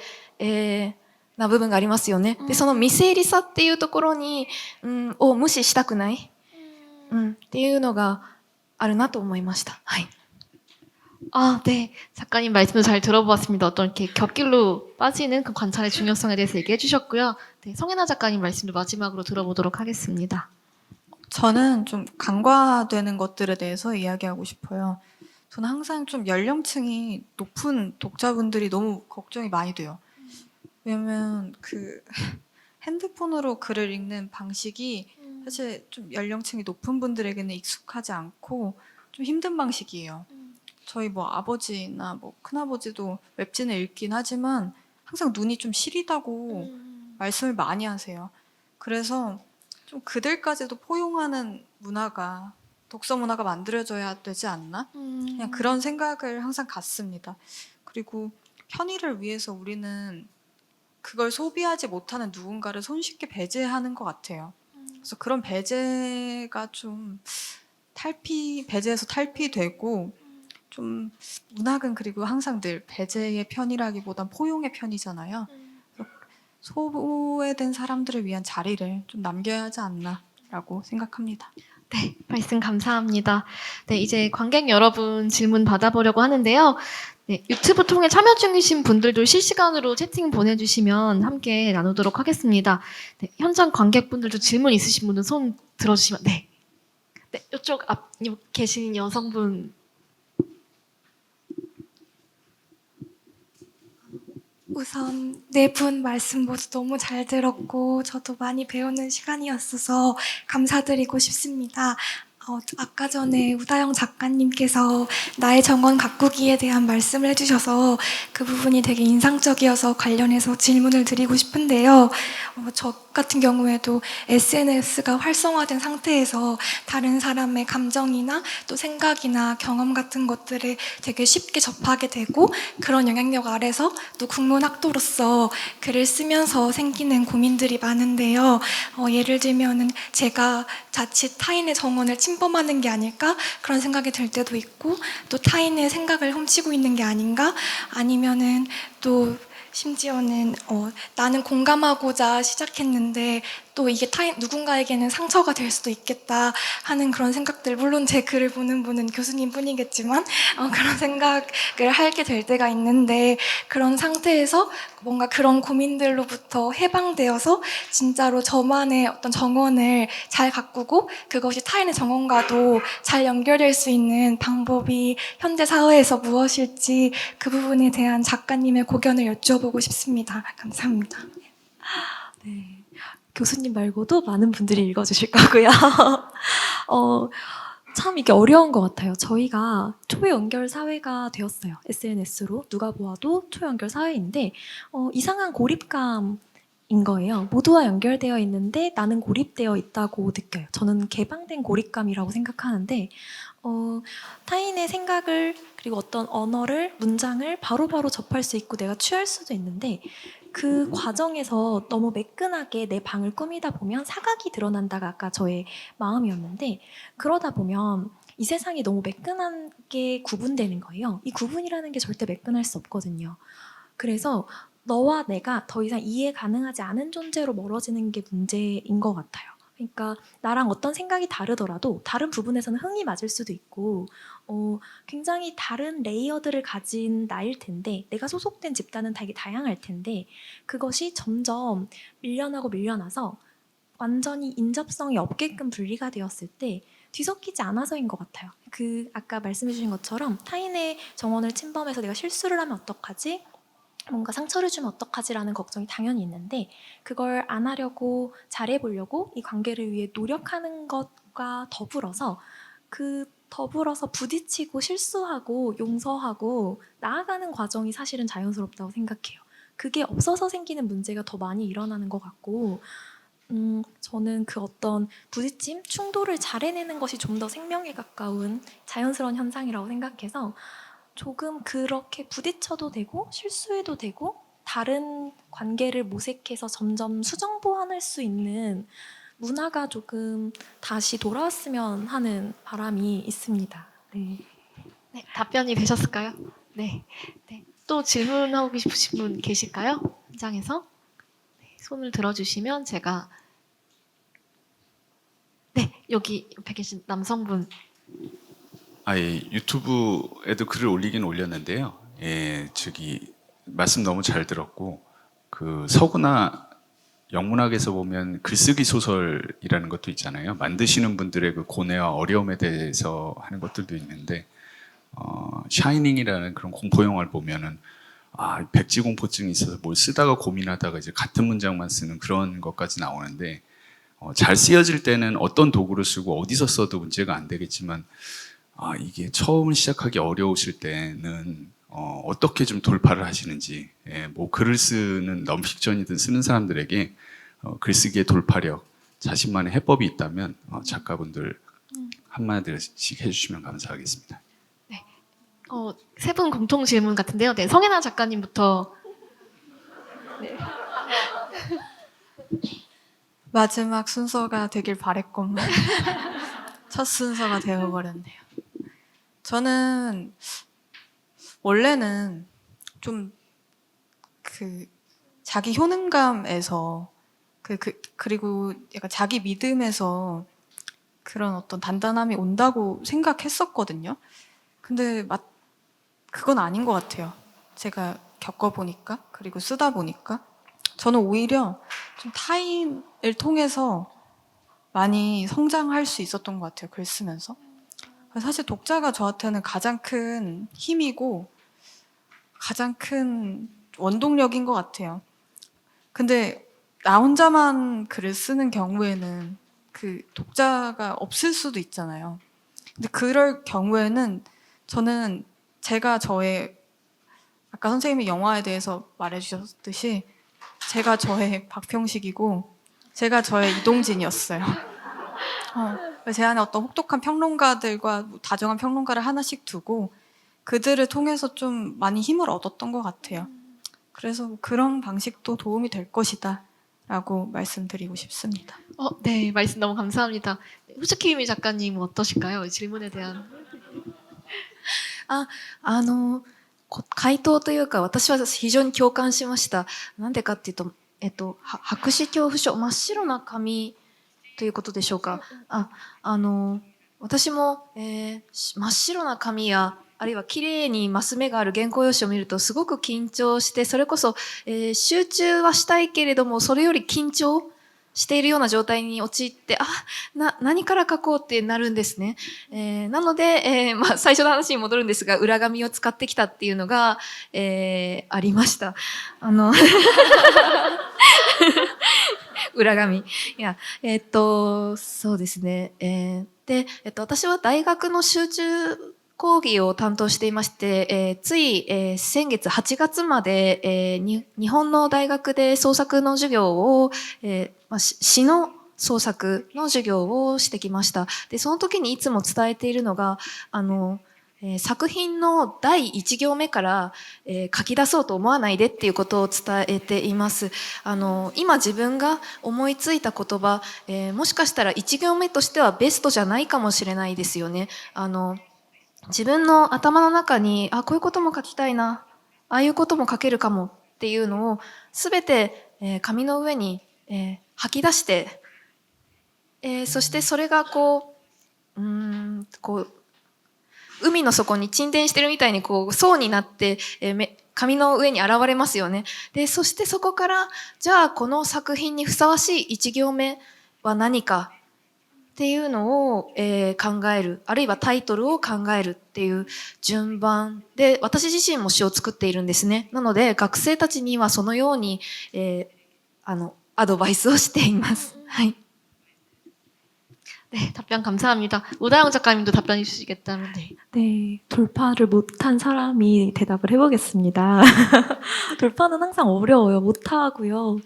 な部分がありますよね。で、その未整理さっていうところに、を無視したくない、っていうのがあるなと思いました。はい。 아, 네. 작가님 말씀도 잘 들어보았습니다. 어떤 이렇게 곁길로 빠지는 그 관찰의 중요성에 대해서 얘기해 주셨고요. 네, 성혜나 작가님 말씀도 마지막으로 들어보도록 하겠습니다. 저는 좀 간과되는 것들에 대해서 이야기하고 싶어요. 저는 항상 좀 연령층이 높은 독자분들이 너무 걱정이 많이 돼요. 왜냐면 그 핸드폰으로 글을 읽는 방식이 사실 좀 연령층이 높은 분들에게는 익숙하지 않고 좀 힘든 방식이에요. 저희 뭐 아버지나 뭐 큰아버지도 웹진을 읽긴 하지만 항상 눈이 좀 시리다고 말씀을 많이 하세요. 그래서 좀 그들까지도 포용하는 문화가, 독서 문화가 만들어져야 되지 않나? 그냥 그런 생각을 항상 갖습니다. 그리고 편의를 위해서 우리는 그걸 소비하지 못하는 누군가를 손쉽게 배제하는 것 같아요. 그래서 그런 배제가 좀 배제해서 탈피되고, 좀 문학은 그리고 항상 늘 배제의 편이라기보단 포용의 편이잖아요. 그래서 소외된 사람들을 위한 자리를 좀 남겨야 하지 않나라고 생각합니다. 네, 말씀 감사합니다. 네, 이제 관객 여러분 질문 받아보려고 하는데요. 네, 유튜브 통해 참여 중이신 분들도 실시간으로 채팅 보내주시면 함께 나누도록 하겠습니다. 네, 현장 관객분들도 질문 있으신 분은 손 들어주시면, 네. 네, 이쪽 앞 계신 여성분. 우선 네 분 말씀 모두 너무 잘 들었고 저도 많이 배우는 시간이었어서 감사드리고 싶습니다. 아까 전에 우다영 작가님께서 나의 정원 가꾸기에 대한 말씀을 해주셔서 그 부분이 되게 인상적이어서 관련해서 질문을 드리고 싶은데요. 저 같은 경우에도 SNS가 활성화된 상태에서 다른 사람의 감정이나 또 생각이나 경험 같은 것들을 되게 쉽게 접하게 되고, 그런 영향력 아래서 또 국문학도로서 글을 쓰면서 생기는 고민들이 많은데요. 예를 들면은 제가 자칫 타인의 정원을 침범하는 게 아닐까 그런 생각이 들 때도 있고, 또 타인의 생각을 훔치고 있는 게 아닌가, 아니면은 또 심지어는 나는 공감하고자 시작했는데 또 이게 누군가에게는 상처가 될 수도 있겠다 하는 그런 생각들, 물론 제 글을 보는 분은 교수님 뿐이겠지만 그런 생각을 하게 될 때가 있는데, 그런 상태에서 뭔가 그런 고민들로부터 해방되어서 진짜로 저만의 어떤 정원을 잘 가꾸고 그것이 타인의 정원과도 잘 연결될 수 있는 방법이 현대 사회에서 무엇일지, 그 부분에 대한 작가님의 고견을 여쭤보고 싶습니다. 감사합니다. 네. 교수님 말고도 많은 분들이 읽어주실 거고요. 참 이게 어려운 것 같아요. 저희가 초연결 사회가 되었어요. SNS로 누가 보아도 초연결 사회인데 이상한 고립감인 거예요. 모두와 연결되어 있는데 나는 고립되어 있다고 느껴요. 저는 개방된 고립감이라고 생각하는데 타인의 생각을, 그리고 어떤 언어를, 문장을 바로바로 접할 수 있고 내가 취할 수도 있는데, 그 과정에서 너무 매끈하게 내 방을 꾸미다 보면 사각이 드러난다가 아까 저의 마음이었는데, 그러다 보면 이 세상이 너무 매끈하게 구분되는 거예요. 이 구분이라는 게 절대 매끈할 수 없거든요. 그래서 너와 내가 더 이상 이해 가능하지 않은 존재로 멀어지는 게 문제인 것 같아요. 그러니까 나랑 어떤 생각이 다르더라도 다른 부분에서는 흥이 맞을 수도 있고 굉장히 다른 레이어들을 가진 나일 텐데, 내가 소속된 집단은 되게 다양할 텐데, 그것이 점점 밀려나고 밀려나서 완전히 인접성이 없게끔 분리가 되었을 때 뒤섞이지 않아서인 것 같아요. 아까 말씀해주신 것처럼 타인의 정원을 침범해서 내가 실수를 하면 어떡하지? 뭔가 상처를 주면 어떡하지라는 걱정이 당연히 있는데 그걸 안 하려고 잘해보려고 이 관계를 위해 노력하는 것과 더불어서 더불어서 부딪히고 실수하고 용서하고 나아가는 과정이 사실은 자연스럽다고 생각해요. 그게 없어서 생기는 문제가 더 많이 일어나는 것 같고 저는 그 어떤 부딪힘, 충돌을 잘 해내는 것이 좀 더 생명에 가까운 자연스러운 현상이라고 생각해서 조금 그렇게 부딪혀도 되고 실수해도 되고 다른 관계를 모색해서 점점 수정보완할 수 있는 문화가 조금 다시 돌아왔으면 하는 바람이 있습니다. 네. 네, 답변이 되셨을까요? 네. 네. 또 질문하고 싶으신 분 계실까요? 현장에서? 네, 손을 들어주시면 제가 네, 여기 옆에 계신 남성분. 예, 유튜브에도 글을 올리긴 올렸는데요. 예, 말씀 너무 잘 들었고, 서구나 영문학에서 보면 글쓰기 소설이라는 것도 있잖아요. 만드시는 분들의 그 고뇌와 어려움에 대해서 하는 것들도 있는데, 샤이닝이라는 그런 공포 영화를 보면은 백지 공포증이 있어서 뭘 쓰다가 고민하다가 이제 같은 문장만 쓰는 그런 것까지 나오는데, 잘 쓰여질 때는 어떤 도구를 쓰고 어디서 써도 문제가 안 되겠지만, 이게 처음 시작하기 어려우실 때는 어떻게 좀 돌파를 하시는지, 뭐 글을 쓰는 넌픽션이든 쓰는 사람들에게 글쓰기의 돌파력, 자신만의 해법이 있다면 작가분들 한마디씩 해주시면 감사하겠습니다. 세 분 공통 질문 같은데요. 네, 성혜나 작가님부터. 네. 마지막 순서가 되길 바랬건만 첫 순서가 되어버렸네요. 저는 원래는 좀 자기 효능감에서 그리고 약간 자기 믿음에서 그런 어떤 단단함이 온다고 생각했었거든요. 근데 그건 아닌 것 같아요. 제가 겪어보니까 그리고 쓰다 보니까 저는 오히려 좀 타인을 통해서 많이 성장할 수 있었던 것 같아요. 글 쓰면서. 사실 독자가 저한테는 가장 큰 힘이고 가장 큰 원동력인 것 같아요. 근데 나 혼자만 글을 쓰는 경우에는 그 독자가 없을 수도 있잖아요. 근데 그럴 경우에는 저는 제가 아까 선생님이 영화에 대해서 말해주셨듯이 제가 저의 박평식이고 제가 저의 이동진이었어요. 제 안에 어떤 혹독한 평론가들과 다정한 평론가를 하나씩 두고 그들을 통해서 좀 많이 힘을 얻었던 것 같아요. 그래서 그런 방식도 도움이 될 것이다 라고 말씀드리고 싶습니다. 네, 말씀 너무 감사합니다. 후츠키미 작가님 어떠실까요? 이 질문에 대한. 回答というか、私は非常に共感しました。なんでかっていうと、白紙恐怖症、真っ白な紙ということでしょうか。私も、真っ白な紙や、あるいは綺麗にマス目がある原稿用紙を見るとすごく緊張して、それこそ、集中はしたいけれども、それより緊張しているような状態に陥って、何から書こうってなるんですね。なので、最初の話に戻るんですが、裏紙を使ってきたっていうのが、ありました。裏紙。いや、そうですね。で、私は大学の集中講義を担当していまして、つい、先月8月まで、日本の大学で創作の授業を、詩の創作の授業をしてきました。で、その時にいつも伝えているのが、作品の第一行目から、書き出そうと思わないでっていうことを伝えています。今自分が思いついた言葉、もしかしたら一行目としてはベストじゃないかもしれないですよね。自分の頭の中に、こういうことも書きたいな、ああいうことも書けるかもっていうのをすべて、紙の上に、吐き出して、そしてそれが海の底に沈殿してるみたいに層になって、紙の上に現れますよね。で、そしてそこから、じゃあこの作品にふさわしい一行目、は何かっていうのを、考える、あるいはタイトルを考えるっていう順番で、私自身も詩を作っているんですね。なので、学生たちにはそのように、アドバイスをしています。はい。 네, 답변 감사합니다. 우다영 작가님도 답변해 주시겠다는데. 네, 돌파를 못한 사람이 대답을 해보겠습니다. 돌파는 항상 어려워요. 못하고요.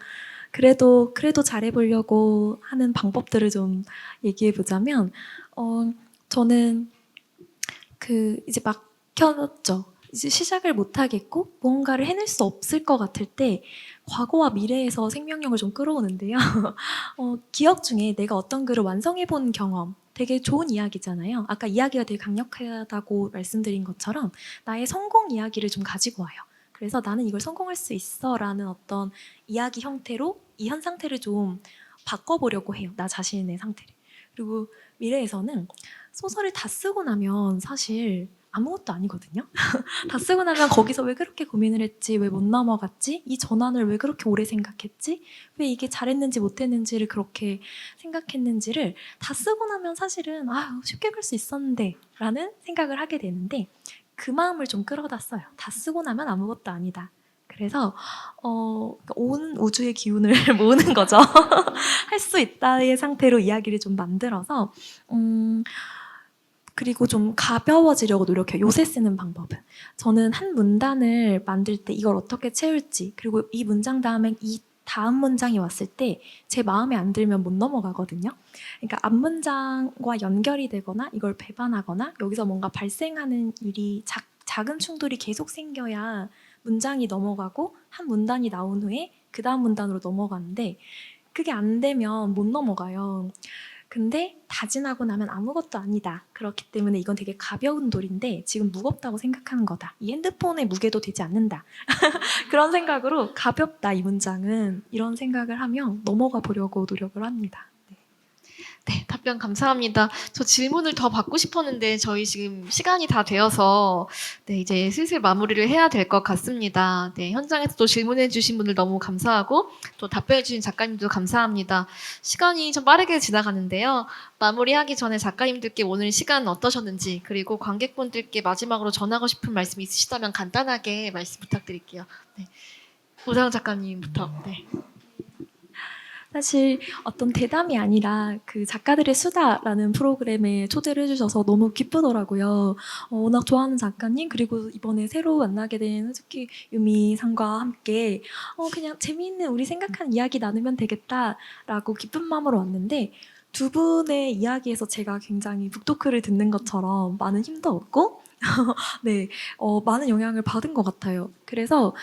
그래도 잘해보려고 하는 방법들을 좀 얘기해보자면, 저는 이제 막혔죠. 이제 시작을 못하겠고 뭔가를 해낼 수 없을 것 같을 때 과거와 미래에서 생명력을 좀 끌어오는데요. 기억 중에 내가 어떤 글을 완성해본 경험, 되게 좋은 이야기잖아요. 아까 이야기가 되게 강력하다고 말씀드린 것처럼 나의 성공 이야기를 좀 가지고 와요. 그래서 나는 이걸 성공할 수 있어 라는 어떤 이야기 형태로 이 현 상태를 좀 바꿔보려고 해요. 나 자신의 상태를. 그리고 미래에서는 소설을 다 쓰고 나면 사실 아무것도 아니거든요. 다 쓰고 나면 거기서 왜 그렇게 고민을 했지? 왜 못 넘어갔지? 이 전환을 왜 그렇게 오래 생각했지? 왜 이게 잘했는지 못했는지를 그렇게 생각했는지를 다 쓰고 나면 사실은 쉽게 글 수 있었는데 라는 생각을 하게 되는데 그 마음을 좀 끌어다 써요. 다 쓰고 나면 아무것도 아니다. 그래서 온 우주의 기운을 모으는 거죠. 할 수 있다의 상태로 이야기를 좀 만들어서 그리고 좀 가벼워지려고 노력해요. 요새 쓰는 방법은. 저는 한 문단을 만들 때 이걸 어떻게 채울지, 그리고 이 문장 다음에 이 다음 문장이 왔을 때 제 마음에 안 들면 못 넘어가거든요. 그러니까 앞 문장과 연결이 되거나 이걸 배반하거나 여기서 뭔가 발생하는 일이 작은 충돌이 계속 생겨야 문장이 넘어가고 한 문단이 나온 후에 그 다음 문단으로 넘어가는데 그게 안 되면 못 넘어가요. 근데 다 지나고 나면 아무것도 아니다. 그렇기 때문에 이건 되게 가벼운 돌인데 지금 무겁다고 생각하는 거다. 이 핸드폰의 무게도 되지 않는다. 그런 생각으로 가볍다 이 문장은, 이런 생각을 하면 넘어가 보려고 노력을 합니다. 네, 답변 감사합니다. 저 질문을 더 받고 싶었는데 저희 지금 시간이 다 되어서 네, 이제 슬슬 마무리를 해야 될 것 같습니다. 네, 현장에서 또 질문해 주신 분들 너무 감사하고 또 답변해 주신 작가님도 감사합니다. 시간이 좀 빠르게 지나가는데요. 마무리하기 전에 작가님들께 오늘 시간 어떠셨는지, 그리고 관객분들께 마지막으로 전하고 싶은 말씀 있으시다면 간단하게 말씀 부탁드릴게요. 네. 오다영 작가님부터. 네. 사실 어떤 대담이 아니라 그 작가들의 수다라는 프로그램에 초대를 해주셔서 너무 기쁘더라고요. 워낙 좋아하는 작가님, 그리고 이번에 새로 만나게 된 후즈키 유미 상과 함께 그냥 재미있는 우리 생각하는 이야기 나누면 되겠다라고 기쁜 마음으로 왔는데, 두 분의 이야기에서 제가 굉장히 북토크를 듣는 것처럼 많은 힘도 얻고 네, 많은 영향을 받은 것 같아요. 그래서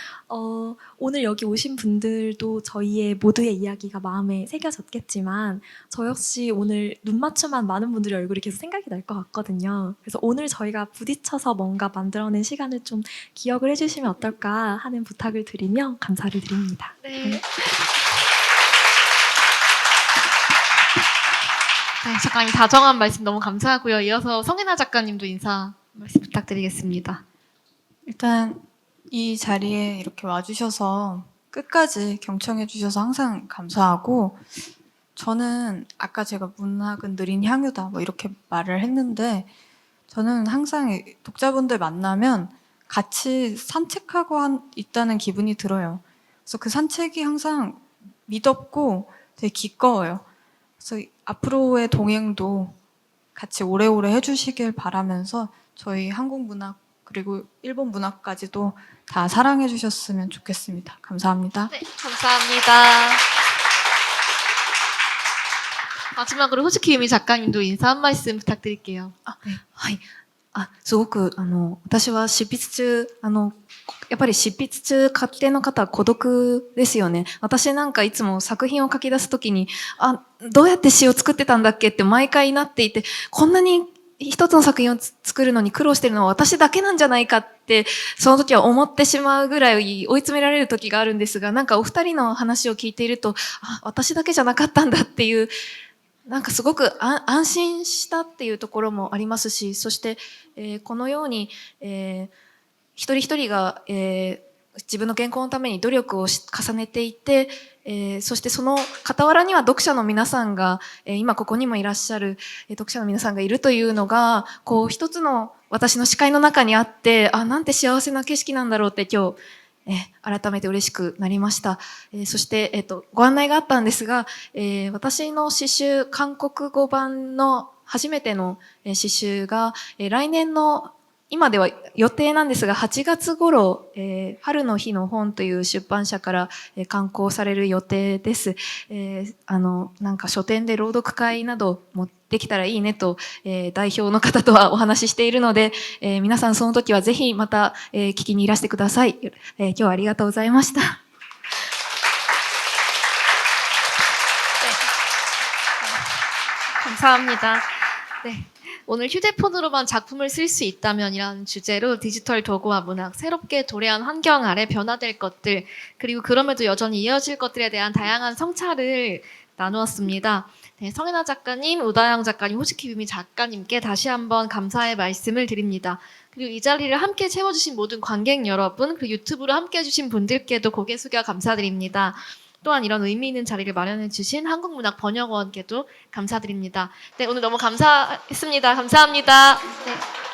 오늘 여기 오신 분들도 저희의 모두의 이야기가 마음에 새겨졌겠지만 저 역시 오늘 눈 맞춤한 많은 분들의 얼굴이 계속 생각이 날 것 같거든요. 그래서 오늘 저희가 부딪혀서 뭔가 만들어낸 시간을 좀 기억을 해주시면 어떨까 하는 부탁을 드리며 감사를 드립니다. 네. 네, 작가님 다정한 말씀 너무 감사하고요. 이어서 성혜나 작가님도 인사 말씀 부탁드리겠습니다. 일단 이 자리에 이렇게 와주셔서 끝까지 경청해 주셔서 항상 감사하고, 저는 아까 제가 문학은 느린 향유다 뭐 이렇게 말을 했는데, 저는 항상 독자분들 만나면 같이 산책하고 있다는 기분이 들어요. 그래서 그 산책이 항상 미덥고 되게 기꺼워요. 그래서 앞으로의 동행도 같이 오래오래 해주시길 바라면서 저희 한국 문학 그리고 일본 문학까지도 다 사랑해 주셨으면 좋겠습니다. 감사합니다. 네, 감사합니다. 마지막으로 후즈키 유미 작가님도 인사 한 말씀 부탁드릴게요. はい。すごく、私は執筆中、やっぱり執筆中、家庭の方は孤独ですよね。私なんかいつも作品を書き出すときに、どうやって詩を作ってたんだっけって毎回なっていて、こんなに一つの作品を作るのに苦労してるのは私だけなんじゃないかって、その時は思ってしまうぐらい追い詰められる時があるんですが、なんかお二人の話を聞いていると、私だけじゃなかったんだっていう、なんかすごく安心したっていうところもありますし、そして、このように、一人一人が、自分の健康のために努力を重ねていて、そしてその傍らには読者の皆さんが、今ここにもいらっしゃる、読者の皆さんがいるというのが、こう一つの私の視界の中にあって、なんて幸せな景色なんだろうって今日、改めて嬉しくなりました。そして、ご案内があったんですが、私の詩集、韓国語版の初めての詩集が、来年の今では予定なんですが、8月頃、春の日の本という出版社から、刊行される予定です。なんか書店で朗読会などもできたらいいねと、代表の方とはお話ししているので、皆さんその時はぜひまた、聞きにいらしてください。今日はありがとうございました。 감사합니다. 네. 오늘 휴대폰으로만 작품을 쓸 수 있다면이라는 주제로 디지털 도구와 문학, 새롭게 도래한 환경 아래 변화될 것들, 그리고 그럼에도 여전히 이어질 것들에 대한 다양한 성찰을 나누었습니다. 네, 성혜나 작가님, 우다영 작가님, 호시키 유미 작가님께 다시 한번 감사의 말씀을 드립니다. 그리고 이 자리를 함께 채워주신 모든 관객 여러분, 그리고 유튜브로 함께 해주신 분들께도 고개 숙여 감사드립니다. 또한 이런 의미 있는 자리를 마련해 주신 한국문학번역원께도 감사드립니다. 네, 오늘 너무 감사했습니다. 감사합니다. 네.